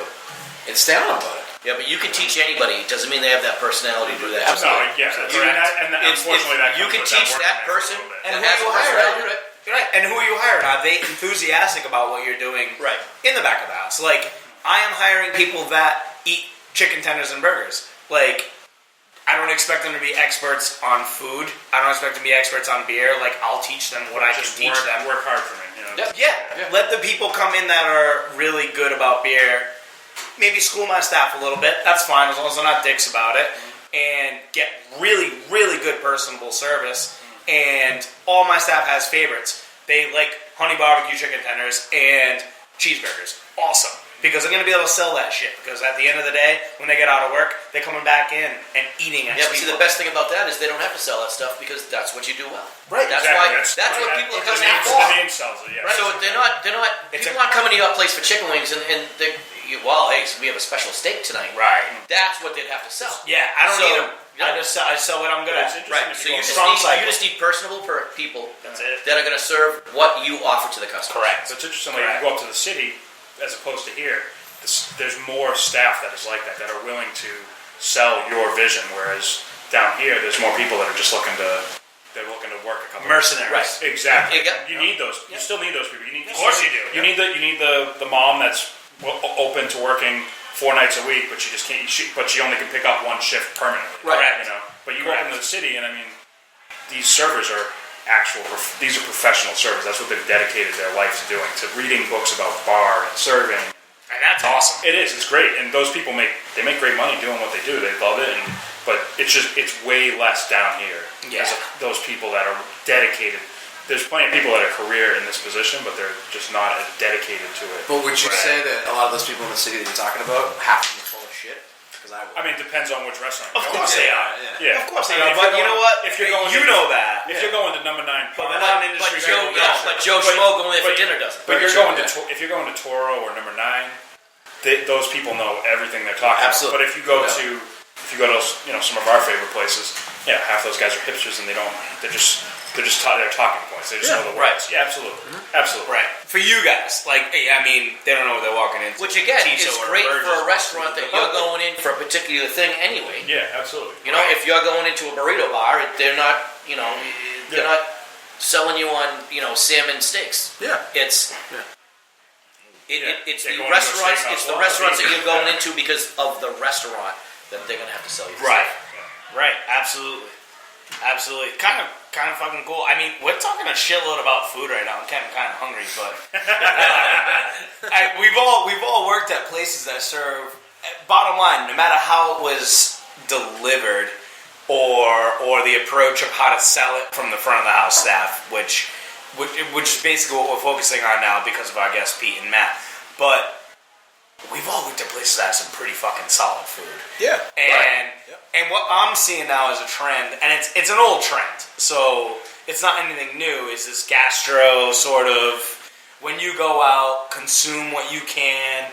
and stay on about it. Yeah, but you can teach anybody. It doesn't mean they have that personality to do that. No, yeah, You- and it's- unfortunately, that you comes can with teach work that ethic a person little bit. and And has who a you hire, personality. Right, and who are you hiring? Are they enthusiastic about what you're doing Right. in the back of the house? Like, I am hiring people that eat chicken tenders and burgers. Like, I don't expect them to be experts on food. I don't expect them to be experts on beer. Like, I'll teach them what I can teach them. Work hard for me. You know? Yeah, let the people come in that are really good about beer. Maybe school my staff a little bit. That's fine, as long as they're not dicks about it. And get really, really good personable service. And all my staff has favorites. They like honey barbecue chicken tenders and cheeseburgers. Awesome. Because they're going to be able to sell that shit. Because at the end of the day, when they get out of work, they're coming back in and eating at Yeah, but see, the best thing about that is they don't have to sell that stuff because that's what you do well. Right, That's exactly. why. That's what people are coming in The for. name sells it. Yeah. Right. So they're not. People aren't coming to your place for chicken wings and they. Well, hey, so we have a special steak tonight. Right. That's what they'd have to sell. Yeah, I don't So, need them. yeah. I sell what I'm good at. Right. So you Strong just cycle. need personable people That's it. that are going to serve what you offer to the customer. Correct. So it's interesting. Like, if you go up to the city, as opposed to here, there's more staff that is like that are willing to sell your vision. Whereas down here, there's more people that are just looking to work a couple Mercenaries. Right. Exactly. Yeah. You need those. You still need those people. You need. Of course you do. You need the mom that's open to working 4 nights a week, but she just can't. But she only can pick up one shift permanently. Right. You know. But you go up into the city, and I mean, these servers are these are professional servers. That's what they've dedicated their life to doing, to reading books about bar and serving. And that's awesome. It is. It's great, and those people make great money doing what they do. They love it, but it's way less down here. Yeah. Those people that are dedicated. There's plenty of people that are career in this position, but they're just not as dedicated to it. But would you say that a lot of those people in the city that you're talking about, half of them are full of shit? Because I would. I mean, it depends on which restaurant. Of you go course to. they are. Yeah. Of course they I are. mean, But you know what? If you're going, you know that. If you're going to number 9, But they're not an industry Joe, regular. but Joe Schmo going there for dinner doesn't. But Very you're true, going to if you're going to Toro or number 9, those people know everything they're talking Absolutely. about. But if you go to some of our favorite places, yeah, half those guys are hipsters and they're talking points. They just know the words. Yeah, absolutely, absolutely. Right. For you guys, like, I mean, they don't know what they're walking into. Which again Tiso is or great Burgess for a or restaurant that you're going in for a particular thing anyway. Yeah, absolutely. You know, if you're going into a burrito bar, they're not, they're not selling you on, salmon steaks. Yeah. It's They're the going to a restaurants. steakhouse. It's the restaurants that you're going into because of the restaurant that they're going to have to sell you. Right. Right. Absolutely. Absolutely. Kind of fucking cool. I mean, we're talking a shitload about food right now. I'm kind of hungry, but we've all worked at places that serve. Bottom line, no matter how it was delivered, or the approach of how to sell it from the front of the house staff, which is basically what we're focusing on now because of our guests Pete and Matt. But we've all looked at places that have some pretty fucking solid food. Yeah. And what I'm seeing now is a trend, and it's an old trend, so it's not anything new, is this gastro sort of, when you go out, consume what you can,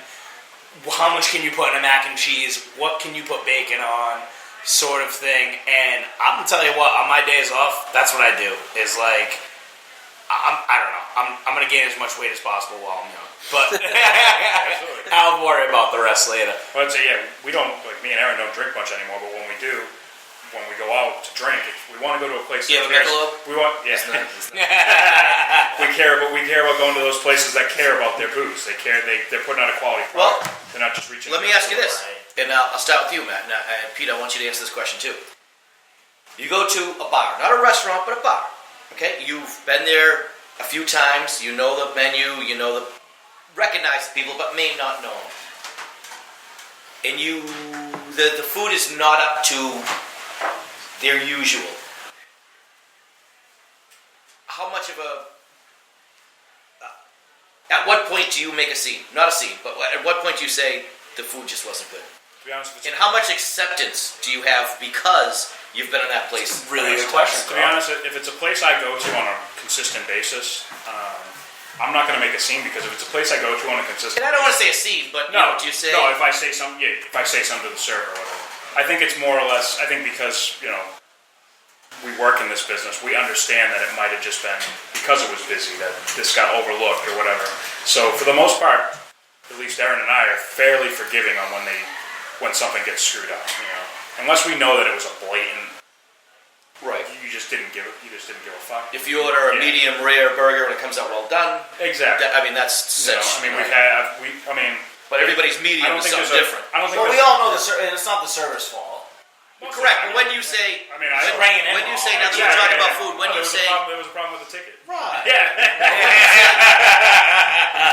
how much can you put in a mac and cheese, what can you put bacon on, sort of thing. And I'm going to tell you what, on my days off, that's what I do, is like, I don't know, I'm going to gain as much weight as possible while I'm young. But I'll worry about the rest later. Well, I'd say, we don't, like me and Aaron don't drink much anymore, but when we do, when we go out to drink, we want to go to a place You have that a cares. Michelob? We want, yeah. we care about going to those places that care about their booze. They're putting out a quality Well, product. They're not just reaching. Let me ask you this, and I'll start with you, Matt. Now, Pete, I want you to answer this question too. You go to a bar, not a restaurant, but a bar. Okay, you've been there a few times. You know the menu. You know recognize the people, but may not know them. And the food is not up to their usual. How much of at what point do you make a scene? Not a scene, but at what point do you say the food just wasn't good? To be honest with you, And how much acceptance do you have because you've been in that place? Really good question. to be honest, if it's a place I go to on a consistent basis, I'm not going to make a scene because if it's a place I go to on a consistent. And I don't want to say a scene, but do you say? No, if I say something to the server or whatever. I think it's more or less. I think because we work in this business, we understand that it might have just been because it was busy that this got overlooked or whatever. So for the most part, at least Aaron and I are fairly forgiving on when something gets screwed up. Unless we know that it was a blatant Right. You just didn't give a fuck. If you order a medium rare burger and it comes out well done, exactly. That's such. But everybody's medium is something different. Well, we all know and it's not the server's fault. Correct. But when you say, now that you're talking about food, when you say, there was a problem with the ticket. Right. Yeah.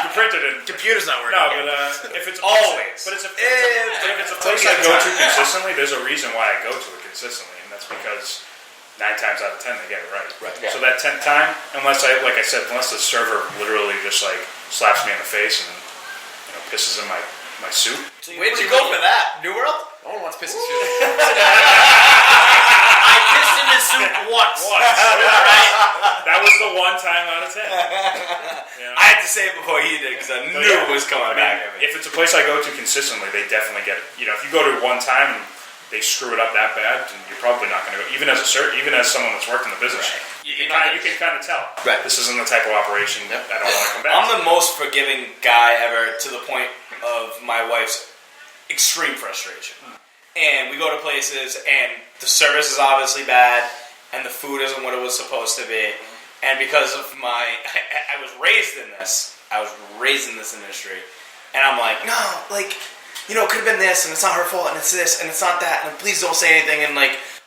You printed it. Computer's not working. No, but if it's always. But if it's a place I go to consistently, there's a reason why I go to it consistently, and that's because 9 times out of 10 they get it right. Right. So that 10th time, unless the server literally just slaps me in the face and pisses in my soup. Where'd you go for that? New World? No one wants pissing soup. I pissed in his soup once. Right? That was the 1 time out of 10. I had to say it before he did because I knew it was coming back at me. If it's a place I go to consistently, they definitely get it. If you go to 1 time and they screw it up that bad, then you're probably not going to go. Even as someone that's worked in the business, you can kind of tell. Right. This isn't the type of operation I don't want to come back. I'm the most forgiving guy ever, to the point of my wife's extreme frustration. And we go to places, and the service is obviously bad, and the food isn't what it was supposed to be. And because of I was raised in this. I was raised in this industry, and I'm like, no, it could have been this, and it's not her fault, and it's this, and it's not that, and please don't say anything, and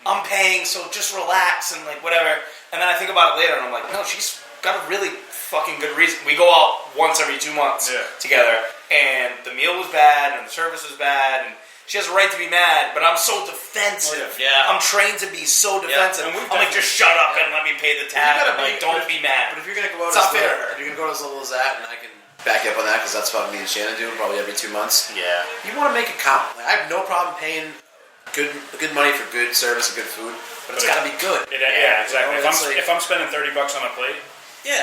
I'm paying, so just relax, and whatever. And then I think about it later, and I'm like, no, she's got a really fucking good reason. We go out once every 2 months together, and the meal was bad, and the service was bad, and she has a right to be mad, but I'm so defensive. Yeah. I'm trained to be so defensive. Yeah. I'm like, just shut up and let me pay the tab. Don't be mad. But if you're gonna go It's not fair. if you're gonna go as little as that, and I can back you up on that because that's what me and Shannon do probably every 2 months. Yeah. You want to make it count. I have no problem paying good money for good service and good food, but it's got to be good. Exactly. If I'm spending $30 on a plate,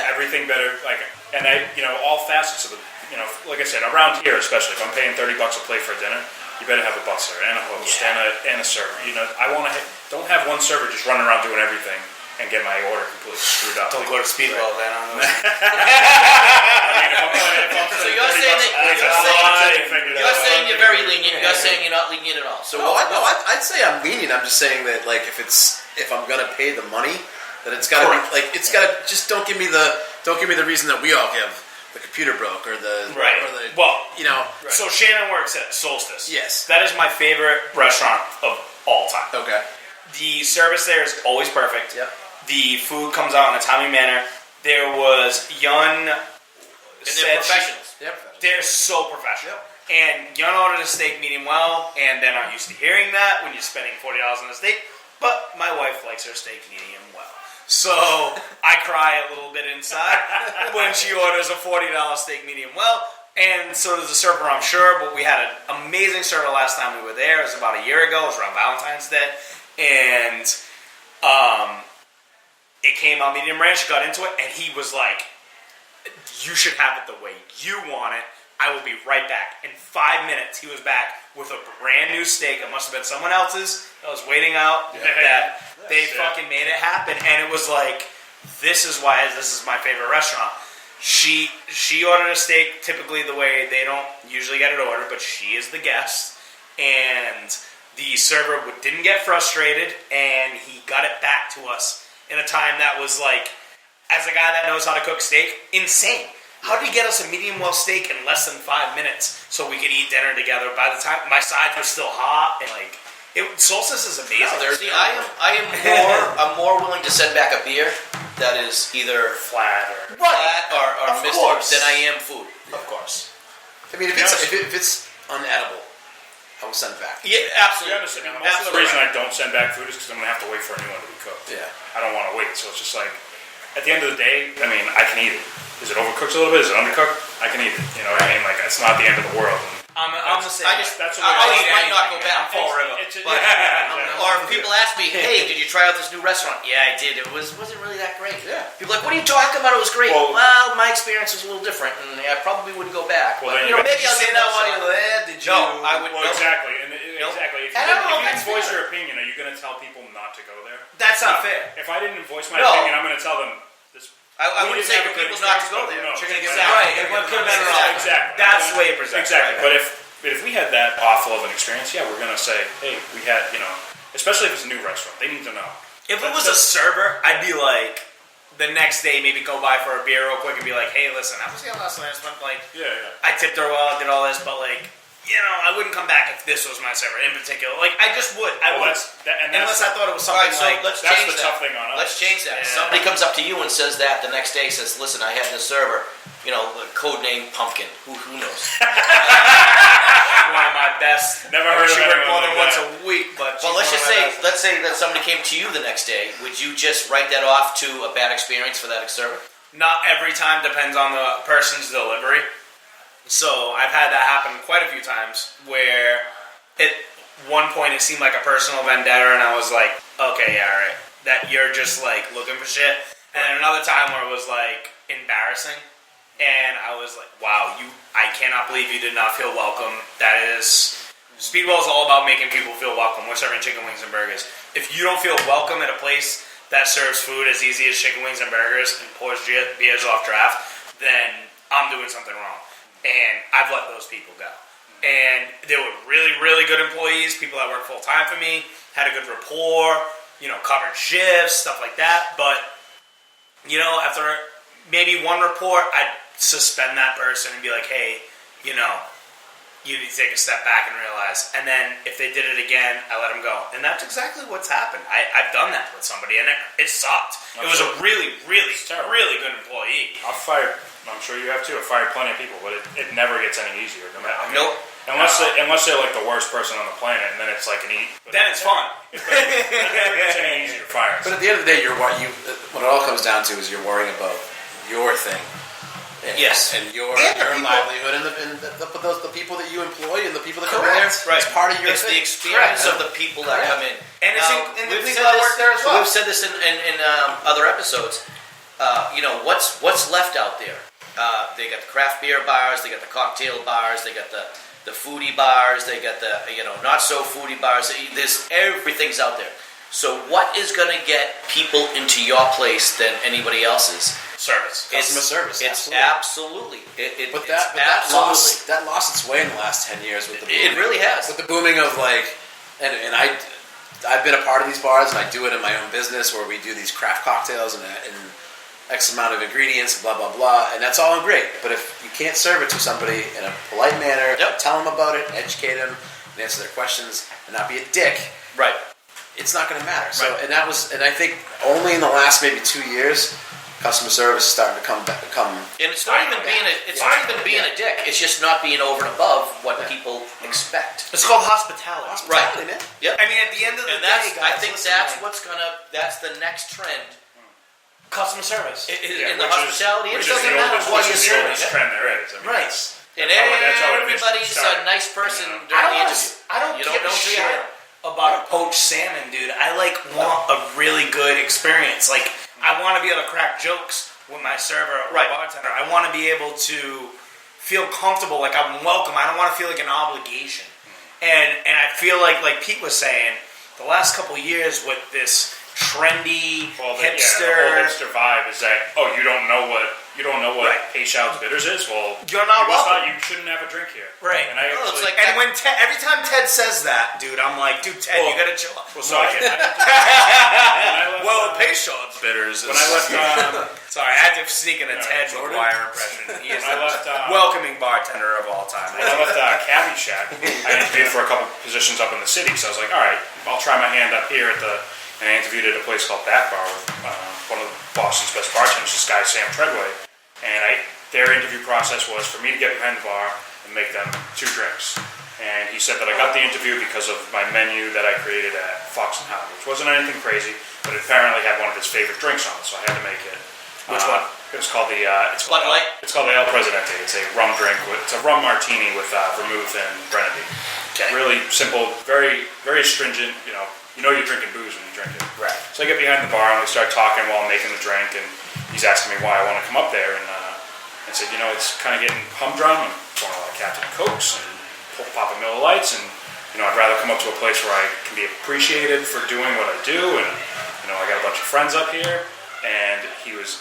everything better. All facets of the. Like I said, around here especially, if I'm paying $30 a plate for dinner, you better have a busser and a host and a server. I want to don't have one server just running around doing everything and get my order completely screwed up. Don't go to Speedwell then. So you're saying you're very lenient. You're saying you're not lenient at all. So I'd say I'm lenient. I'm just saying that if I'm gonna pay the money, that it's gotta be it's gotta just don't give me the reason that we all give. The computer broke, or the So Shannon works at Solstice. Yes, that is my favorite restaurant of all time. Okay, the service there is always perfect. Yep. The food comes out in a timely manner. There was Yun. They're professionals. They're so professional. Yep. And Yun ordered a steak medium well, and they're not used to hearing that when you're spending $40 on a steak. But my wife likes her steak medium well. So I cry a little bit inside when she orders a $40 steak medium well, and so does the server, I'm sure. But we had an amazing server last time we were there. It was about a year ago. It was around Valentine's Day, and it came out medium rare. She got into it, and he was like, "You should have it the way you want it. I will be right back." In 5 minutes, he was back with a brand new steak. It must have been someone else's that was waiting out. That they fucking made it happen, and it was like, this is why this is my favorite restaurant. She ordered a steak typically the way they don't usually get it ordered, but she is the guest, and the server didn't get frustrated, and he got it back to us in a time that was like, as a guy that knows how to cook steak, insane. How did he get us a medium well steak in less than 5 minutes so we could eat dinner together? By the time my sides were still hot, and Solstice is amazing. I'm more willing to send back a beer that is either flat or missed than I am food. Of course. I mean, if it's unedible, I will send it back. Yeah, absolutely. Most of the reason I don't send back food is because I'm going to have to wait for a new one to be cooked. Yeah. I don't want to wait, so it's just like, at the end of the day, I mean, I can eat it. Is it overcooked a little bit? Is it undercooked? I can eat it. You know what I mean? Like, it's not the end of the world. I'm the same. I might not go back. I'm Fall River. Or if people ask me, "Hey, did you try out this new restaurant?" Yeah, I did. It wasn't really that great. Yeah. People are like, "What are you talking about? It was great." Well, my experience was a little different, and I probably wouldn't go back. Well, but, then maybe I'll say that while you're there. Did you? No, I would. Well, exactly. Exactly. If you didn't voice your opinion, are you going to tell people not to go there? That's not fair. If I didn't voice my opinion, I'm going to tell them this. I wouldn't say for people not to go there. No. Right. It could have been wrong. Exactly. That's the way it presents. Exactly. But if we had that awful of an experience, we're going to say, hey, we had, especially if it's a new restaurant, they need to know. If it was a server, I'd be like, the next day, maybe go by for a beer real quick and be like, hey, listen, I was here last night. I tipped her well, did all this, but like, I wouldn't come back if this was my server in particular. Like, I just would. I would. Unless I thought it was something let's that's change the that. tough thing on us. Let's change that. Yeah. Somebody comes up to you and says that the next day, says, listen, I had this server, code name Pumpkin. Who knows? one of my best. Never heard of She worked anyone more than like once that. a week, but Well, let's say that somebody came to you the next day. Would you just write that off to a bad experience for that server? not every time, depends on the person's delivery. So I've had that happen quite a few times where at one point it seemed like a personal vendetta, and I was like, okay, yeah, all right, that you're just like looking for shit. And then another time where it was like embarrassing, and I was like, wow, I cannot believe you did not feel welcome. That is, Speedball is all about making people feel welcome. We're serving chicken wings and burgers. If you don't feel welcome at a place that serves food as easy as chicken wings and burgers and pours beers off draft, then I'm doing something wrong. And I've let those people go. And they were really, really good employees, people that worked full-time for me, had a good rapport, covered shifts, stuff like that. But, after maybe one report, I'd suspend that person and be like, hey, you need to take a step back and realize. And then if they did it again, I let them go. And that's exactly what's happened. I've done that with somebody, and it sucked. It was a really, really, really good employee. I'm sure you have too. I've fired plenty of people, but it never gets any easier. Nope. Unless they're like the worst person on the planet, and then it's like Then it's fun. It never gets any easier firing. But at the end of the day, what it all comes down to is you're worrying about your thing. And, Yes. And your people- livelihood and the people that you employ and the people that come in there. Right. It's part of your It's thing. the experience Correct. of the people that come in. And it's Now, in the we've people said that work there as well. We've said this in other episodes. What's left out there? They got the craft beer bars, they got the cocktail bars, they got the foodie bars, they got the not so foodie bars. There's everything's out there. So what is going to get people into your place than anybody else's? Service. Customer service. It's Absolutely. absolutely. But that lost its way in the last 10 years with the booming. It really has. With the booming of and I've been a part of these bars, and I do it in my own business where we do these craft cocktails and X amount of ingredients, blah blah blah, and that's all great. But if you can't serve it to somebody in a polite manner, tell them about it, educate them, and answer their questions, and not be a dick, Right. it's not going to matter. So, and I think only in the last maybe 2 years, customer service is starting to come. And it's not even being a dick. It's just not being over and above what people expect. It's called hospitality. Right. Man. Yep. I mean, at the end of the And day, guys, I think that's the next trend customer service. in the hospitality. It Which is doesn't the matter oldest, what which you're is the serving. oldest trend there is. I mean, Right. And that's how it everybody's started. a nice person I during the don't interview. You give don't know a until you shit hire. about a poached salmon, dude. I want a really good experience. Like, I want to be able to crack jokes with my server or Right. bartender. I want to be able to feel comfortable, like I'm welcome. I don't want to feel like an obligation. And I feel like Pete was saying, the last couple of years with this trendy the whole hipster. hipster vibe is that you don't know what Right. Peychaud's bitters is. Well, You're not welcome. You shouldn't have a drink here. Right. And I Well, it's actually, like- And when every time Ted says that, dude, I'm like, dude, Ted, you gotta chill out. well, sorry. When I left, Well, Peychaud's bitters. when I left, Sorry, I had to sneak in a Ted Jordan? McGuire impression. He is When I the left, welcoming bartender of all time. when I left Cabbie Shack, I interviewed for a couple positions up in the city. So I was like, all right, I'll try my hand up here and I interviewed at a place called Back Bar with one of Boston's best bartenders, this guy Sam Treadway. And their interview process was for me to get behind the bar and make them 2 drinks. And he said that I got the interview because of my menu that I created at Fox and Hound, which wasn't anything crazy, but it apparently had one of his favorite drinks on it, so I had to make it. Which one? It was called Bud Light? It's called the El Presidente. It's a rum drink. It's a rum martini with vermouth and grenadine. Okay. Really simple, very very stringent. You know you're drinking booze when you drink it. Right. So I get behind the bar and we start talking while I'm making the drink, and he's asking me why I want to come up there, and I said, it's kind of getting humdrum. I'm pouring a lot of Captain Cokes and popping Miller Lights, and I'd rather come up to a place where I can be appreciated for doing what I do, and I got a bunch of friends up here, and he was,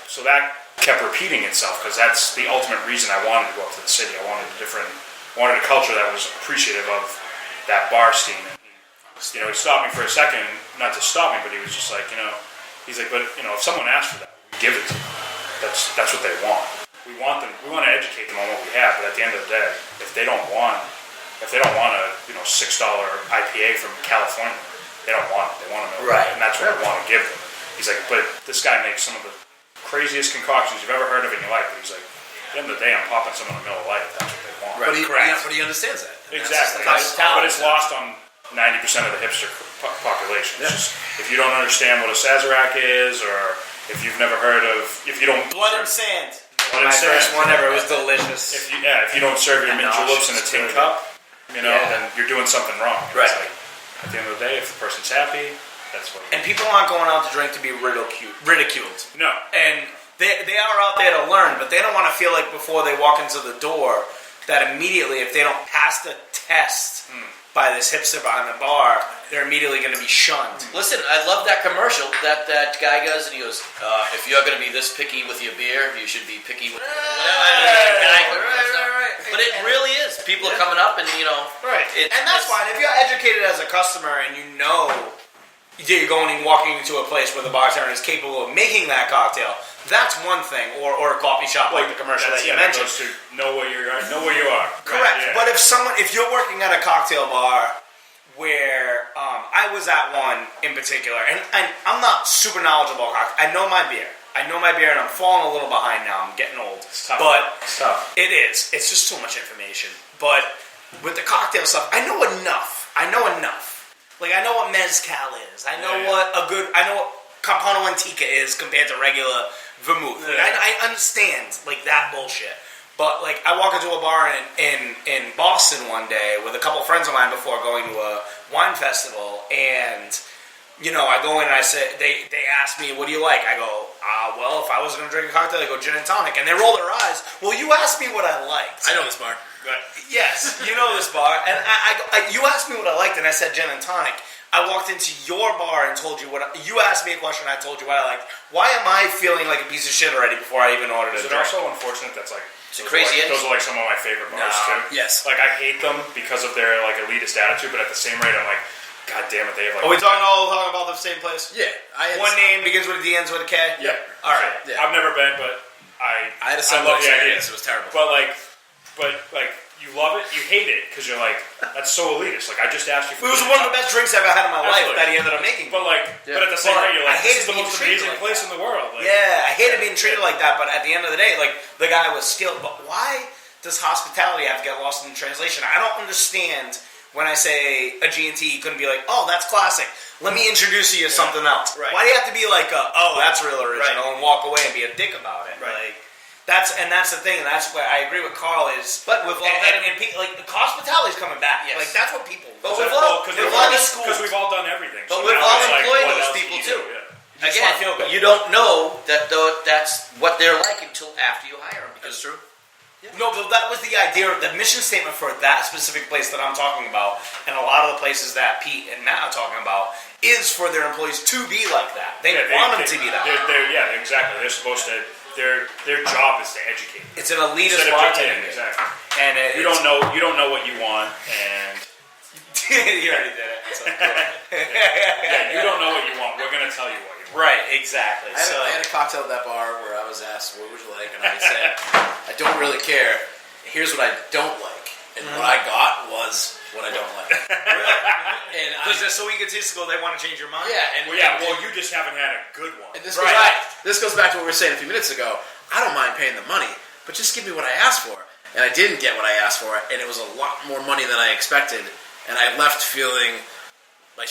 so that kept repeating itself because that's the ultimate reason I wanted to go up to the city. I wanted a culture that was appreciative of that bar scene. And He stopped me for a second, not to stop me, but he was just like, he's like, but if someone asks for that, we give it to them. That's what they want. We want to educate them on what we have, but at the end of the day, if they don't want a $6 IPA from California, they don't want it. They want a Miller Lite, and that's what we want to give them. He's like, but this guy makes some of the craziest concoctions you've ever heard of in your life. But he's like, at the end of the day, I'm popping someone a Miller Lite if that's what they want. Right. But he understands that. Exactly. But it's lost on 90% of the hipster population. It's just, if you don't understand what a Sazerac is, or if you've never heard of, if you don't Blood and Sand. Blood and My first Sand. one ever. It was delicious. If you don't serve your mint juleps in a tin cup, then you're doing something wrong. Right. It's like, at the end of the day, if the person's happy, that's what. And people aren't going out to drink to be ridiculed. No. And they are out there to learn, but they don't want to feel like before they walk into the door that immediately, if they don't pass the test by this hipster behind the bar, they're immediately going to be shunned. Listen, I love that commercial that guy does, and he goes, if you're going to be this picky with your beer, you should be picky with Right. But it really is. People are coming up and, Right. And that's fine. If you're educated as a customer and you know you're walking into a place where the bartender is capable of making that cocktail, that's one thing. Or a coffee shop like the commercial that you mentioned. To know where you are. Correct. Right, yeah. But if you're working at a cocktail bar where I was at one in particular, and I'm not super knowledgeable about cocktails. I know my beer, and I'm falling a little behind now. I'm getting old. It's tough. But it's tough. it is. It's just too much information. But with the cocktail stuff, I know enough. Like, I know what mezcal is. I know what Campano Antica is compared to regular vermouth. Like, I understand, like, that bullshit. But, like, I walk into a bar in Boston one day with a couple of friends of mine before going to a wine festival, and, I go in and I say, they ask me, what do you like? I go, well, if I was going to drink a cocktail, I go gin and tonic. And they roll their eyes. Well, you asked me what I liked. I know this bar. Yes, you know this bar. And you asked me what I liked, and I said gin and tonic. I walked into your bar and told you you asked me a question, and I told you what I liked. Why am I feeling like a piece of shit already before I even ordered a Is it drink? also unfortunate that's like... It's a crazy those are like some of my favorite bars too. Yes. Like, I hate them because of their like elitist attitude, but at the same rate, I'm like, God damn it, they have like... Are we talking about the same place? Yeah. One name begins with a D, ends with a K? Yep. All right. Yeah. I've never been, but I had a I similar love the idea. experience. It was terrible. But you love it, you hate it, because you're like, that's so elitist. Like, I just asked you for... It was one of the best drinks I've ever had in my life Absolutely. that he ended up making. But at the same rate, you're like, I hate this is the being most treated amazing like place that. in the world. Like, I hated being treated like that, but at the end of the day, like, the guy was skilled. But why does hospitality have to get lost in translation? I don't understand when I say a G&T, you couldn't be like, oh, that's classic. Let me introduce you to something else. Right. Why do you have to be like, oh, that's real original, and walk away and be a dick about it? Right. Like, that's the thing, and that's where I agree with Carl is. But with all that, like, the hospitality's coming back. Yes. Like, that's what people. But because we've we've all done everything. But So we've now all it's like, employed what those else people do you too. do? Yeah. just wanna feel good. You don't know that that's what they're like until after you hire them. That's true. No, but that was the idea. The mission statement for that specific place that I'm talking about, and a lot of the places that Pete and Matt are talking about, is for their employees to be like that. They want them to be that. Exactly. They're supposed to. Their job is to educate. It's an elitist Instead of bartending. exactly. And You don't know what you want, and you already did it. So, you don't know what you want. We're gonna tell you what you want. right, exactly. I had a cocktail at that bar where I was asked, what would you like? And I said, I don't really care. Here's what I don't like. And what I got was what I don't like. And Because they're so egotistical, they want to change your mind. and you just haven't had a good one. And this goes back to what we were saying a few minutes ago. I don't mind paying the money, but just give me what I asked for. And I didn't get what I asked for, and it was a lot more money than I expected. And I left feeling my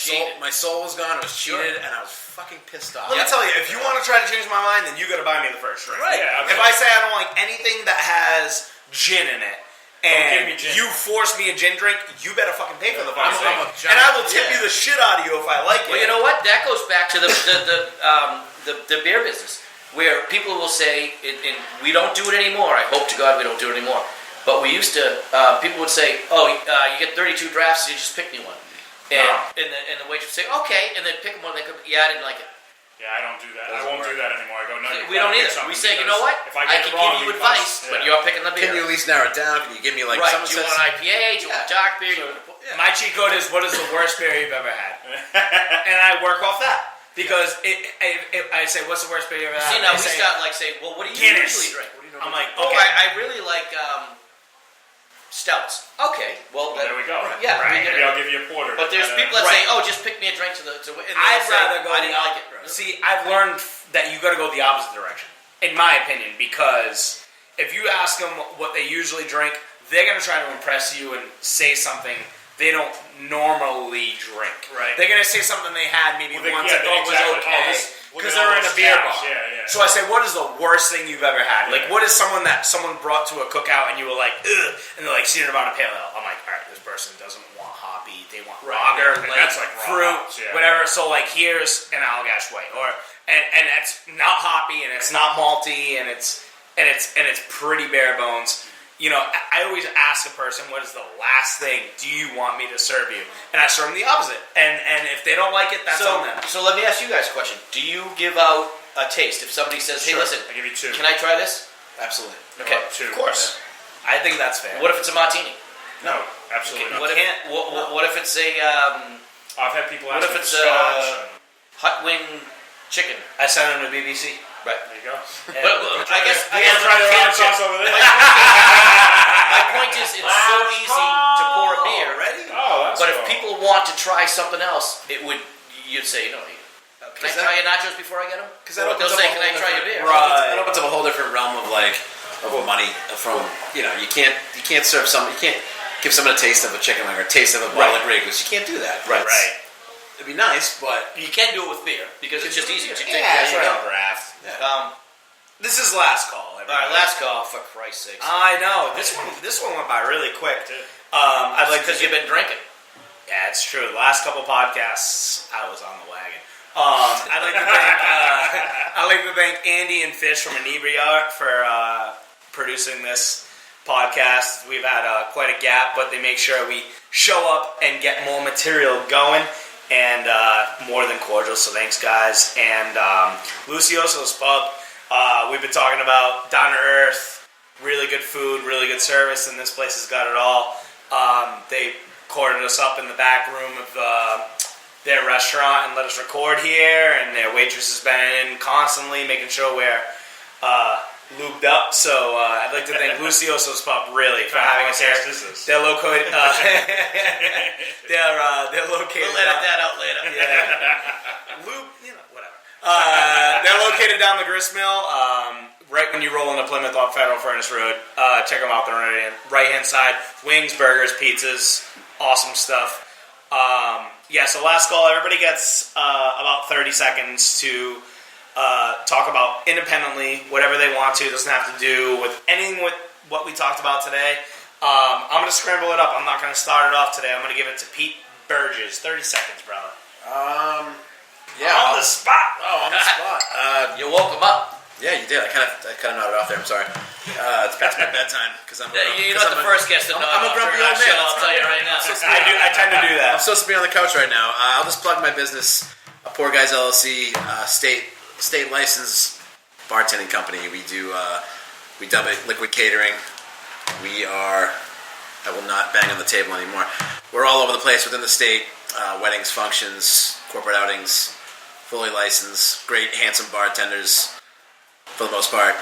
soul was gone. I was cheated, and I was fucking pissed off. Let me tell you, if you want to try to change my mind, then you got to buy me the first drink. Right. Yeah, If I say I don't like anything that has gin in it, give and me gin. you force me a gin drink, you better fucking pay for the fucking I'm thing. a And I will tip giant- you the shit out of you if I like Well, it. you know what? That goes back to the beer business, where people will say, and we don't do it anymore. I hope to God we don't do it anymore. But we used to. People would say, "Oh, you get 32 drafts, so you just pick me one." And the waitress would say, "Okay," and they'd pick them one. They go, "Yeah, I didn't like it." Yeah, I don't do that. I won't do that anymore. I go, no, We don't either. We say, you know what? If I get can it wrong, give you advice, but you're picking the beer. Can you at least narrow it down? Can you give me like right? someone Do you says, want IPA? Do you want dark beer? My cheat code is, what is the worst beer you've ever had? And I work off that. Because I say, what's the worst beer you ever had? See, now we start like saying, well, what do you Guinness. usually drink? I'm like, Oh, okay. I really like stouts. Okay, well, there we go. Yeah, Right. we get Maybe it. I'll give you a porter. But there's people that say, oh, just pick me a drink and I'd say, rather go. I didn't like it. See, I've learned that you got to go the opposite direction, in my opinion, because if you ask them what they usually drink, they're going to try to impress you and say something they don't normally drink. Right. They're going to say something they had maybe once and thought was okay Look because at all they're in a those beer taps. bar. Yeah. So I say, what is the worst thing you've ever had? Like, Yeah. what is someone brought to a cookout and you were like, ugh, and they're like, senior about a pale ale. I'm like, all right, this person doesn't want hoppy. They want lager, And light, that's like raw fruit, hops, yeah. whatever. So like, here's an Allagash White, and it's not hoppy and it's not malty and it's pretty bare bones. You know, I always ask a person, what is the last thing do you want me to serve you? And I serve them the opposite. And if they don't like it, that's on them. So let me ask you guys a question. Do you give out a taste if somebody says, hey, Sure. listen, I give you two. can I try this? absolutely? Okay, Two. of course. I think that's fair. What if it's a martini? No, absolutely What not. if, what if it's a I've had people what ask if me it's for scotch. hot wing chicken? I sent them to BBC. Right. There you go. But I guess You want to try the hot sauce over there? my point is it's so easy to pour a beer. Ready? Oh, that's But cool. if people want to try something else, you'd say, no, can I try your nachos before I get them? Because that They'll opens up say, a can I whole try your different- beer? That opens up a whole different realm of money from you can't serve some you can't give someone a taste of a chicken wing or a taste of a bottle of Grey Goose. You can't do that. Right. It'd be nice, but You can do it with beer because it's just easier. You take Yeah, that, you you know, go. draft. yeah. This is last call. All right, last call, for Christ's sakes. I know this one went by really quick. I'd like to. Because you've been drinking. Yeah, it's true. The last couple podcasts, I was on the wagon. I'd like to thank Andy and Fish from Inebriart for producing this podcast. We've had quite a gap, but they make sure we show up and get more material going, and more than cordial. So thanks, guys. And Lucioso's Pub. We've been talking about down to earth, really good food, really good service, and this place has got it all. They corded us up in the back room of their restaurant and let us record here, and their waitress has been in constantly making sure we're lubed up. So I'd like to thank Lucioso's Pub really for having us here. They're located. They're located. We'll edit that out later. Lube, whatever. They're located down the grist mill, right when you roll into Plymouth off Federal Furnace Road. Check them out. They're on the right-hand side. Wings, burgers, pizzas, awesome stuff. So last call. Everybody gets about 30 seconds to talk about independently whatever they want to. It doesn't have to do with anything with what we talked about today. I'm going to scramble it up. I'm not going to start it off today. I'm going to give it to Pete Burgess. 30 seconds, brother. On the spot. On the spot. You woke him up. Yeah, you did. I kind of nodded off there. I'm sorry. It's past my bedtime because I'm. You're not the first guest to know. I'm a grumpy old man. I'll tell you right now. I tend to do that. I'm supposed to be on the couch right now. I'll just plug my business. Poor Guys LLC, state licensed bartending company. We do we dub it liquid catering. I will not bang on the table anymore. We're all over the place within the state. Weddings, functions, corporate outings, fully licensed, great, handsome bartenders for the most part.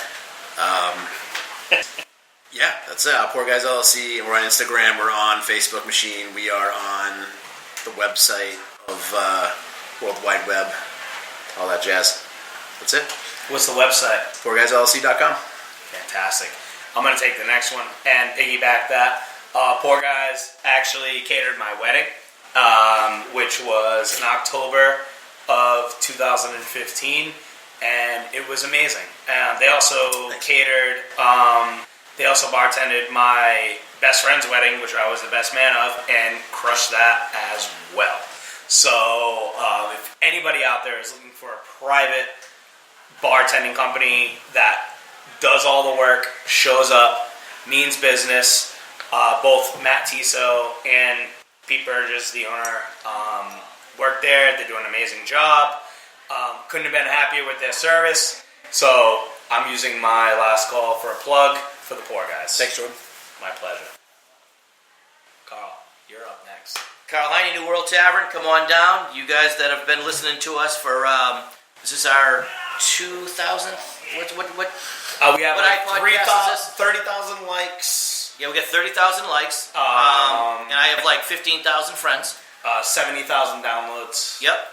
Yeah, that's it. Poor Guys LLC. We're on Instagram. We're on Facebook Machine. We are on the website of World Wide Web. All that jazz. That's it. What's the website? PoorGuysLLC.com. Fantastic. I'm going to take the next one and piggyback that. Poor Guys actually catered my wedding, which was in October of 2015, and it was amazing. They also catered, they also bartended my best friend's wedding, which I was the best man of, and crushed that as well. So if anybody out there is looking for a private bartending company that does all the work, shows up, means business, both Matt Tiso and Pete Burgess, the owner, work there. They do an amazing job. Couldn't have been happier with their service. So I'm using my last call for a plug for the poor guys. Thanks, Jordan. My pleasure. Carl, you're up next. Karl Jordan, New World Tavern, come on down. You guys that have been listening to us for, this is our 2000th? What? We have What like podcast is this? 30,000 likes. Yeah, we got 30,000 likes. And I have like 15,000 friends. 70,000 downloads. Yep.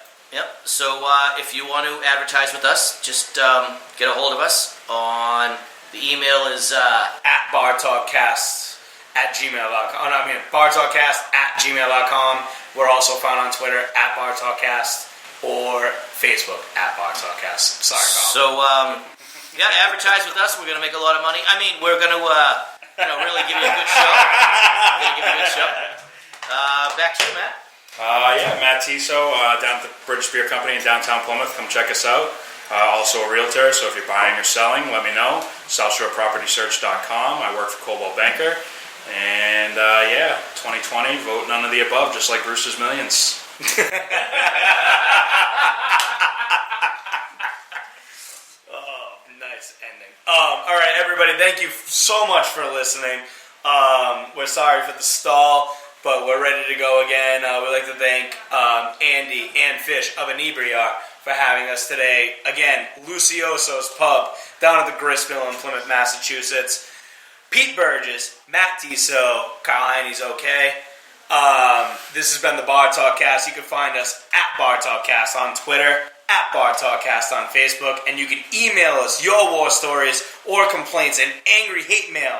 So if you want to advertise with us, just get a hold of us on the email is At bartalkcast@gmail.com. bartalkcast@gmail.com. We're also found on Twitter at bartalkcast or Facebook at bartalkcast. Sorry, Carl. So advertise with us. We're gonna make a lot of money. I mean, we're gonna really give you a good show. Back to you, Matt. Matt Tiso, down at the Burgess Beer Company in downtown Plymouth. Come check us out. Also a realtor, so if you're buying or selling, let me know. SouthShorePropertySearch.com. I work for Coldwell Banker. And 2020, vote none of the above, just like Brewster's Millions. Nice ending. All right, everybody, thank you so much for listening. We're sorry for the stall, but we're ready to go again. We'd like to thank Andy and Fish of Inebriart for having us today. Again, Lucioso's Pub down at the Grist Mill in Plymouth, Massachusetts. Pete Burgess, Matt Tiso, Karl Jordan's okay. This has been the Bar Talk Cast. You can find us at Bar Talk Cast on Twitter, at Bar Talk Cast on Facebook, and you can email us your war stories or complaints and angry hate mail.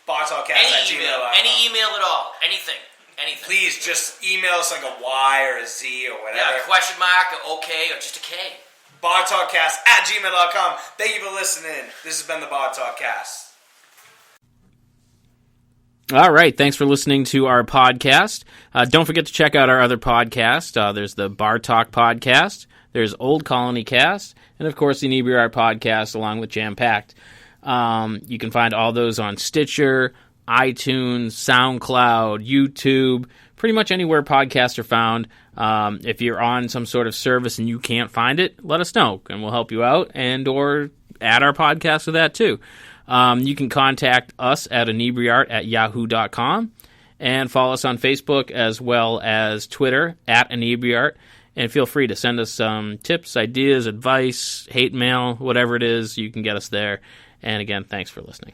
bartalkcast@gmail.com. Any email at all, anything. Please just email us like a Y or a Z or whatever. Yeah, question mark, or okay, or just a K. bartalkcast@gmail.com. Thank you for listening. This has been the Bar Talk Cast. All right, thanks for listening to our podcast. Don't forget to check out our other podcasts. There's the Bar Talk Podcast, there's Old Colony Cast, and of course the Inebriart Podcast along with Jam Packed. You can find all those on Stitcher, iTunes, SoundCloud, YouTube, pretty much anywhere podcasts are found. If you're on some sort of service and you can't find it, let us know, and we'll help you out and or add our podcast to that too. You can contact us at inebriart@yahoo.com and follow us on Facebook as well as Twitter at inebriart. And feel free to send us some tips, ideas, advice, hate mail, whatever it is, you can get us there. And again, thanks for listening.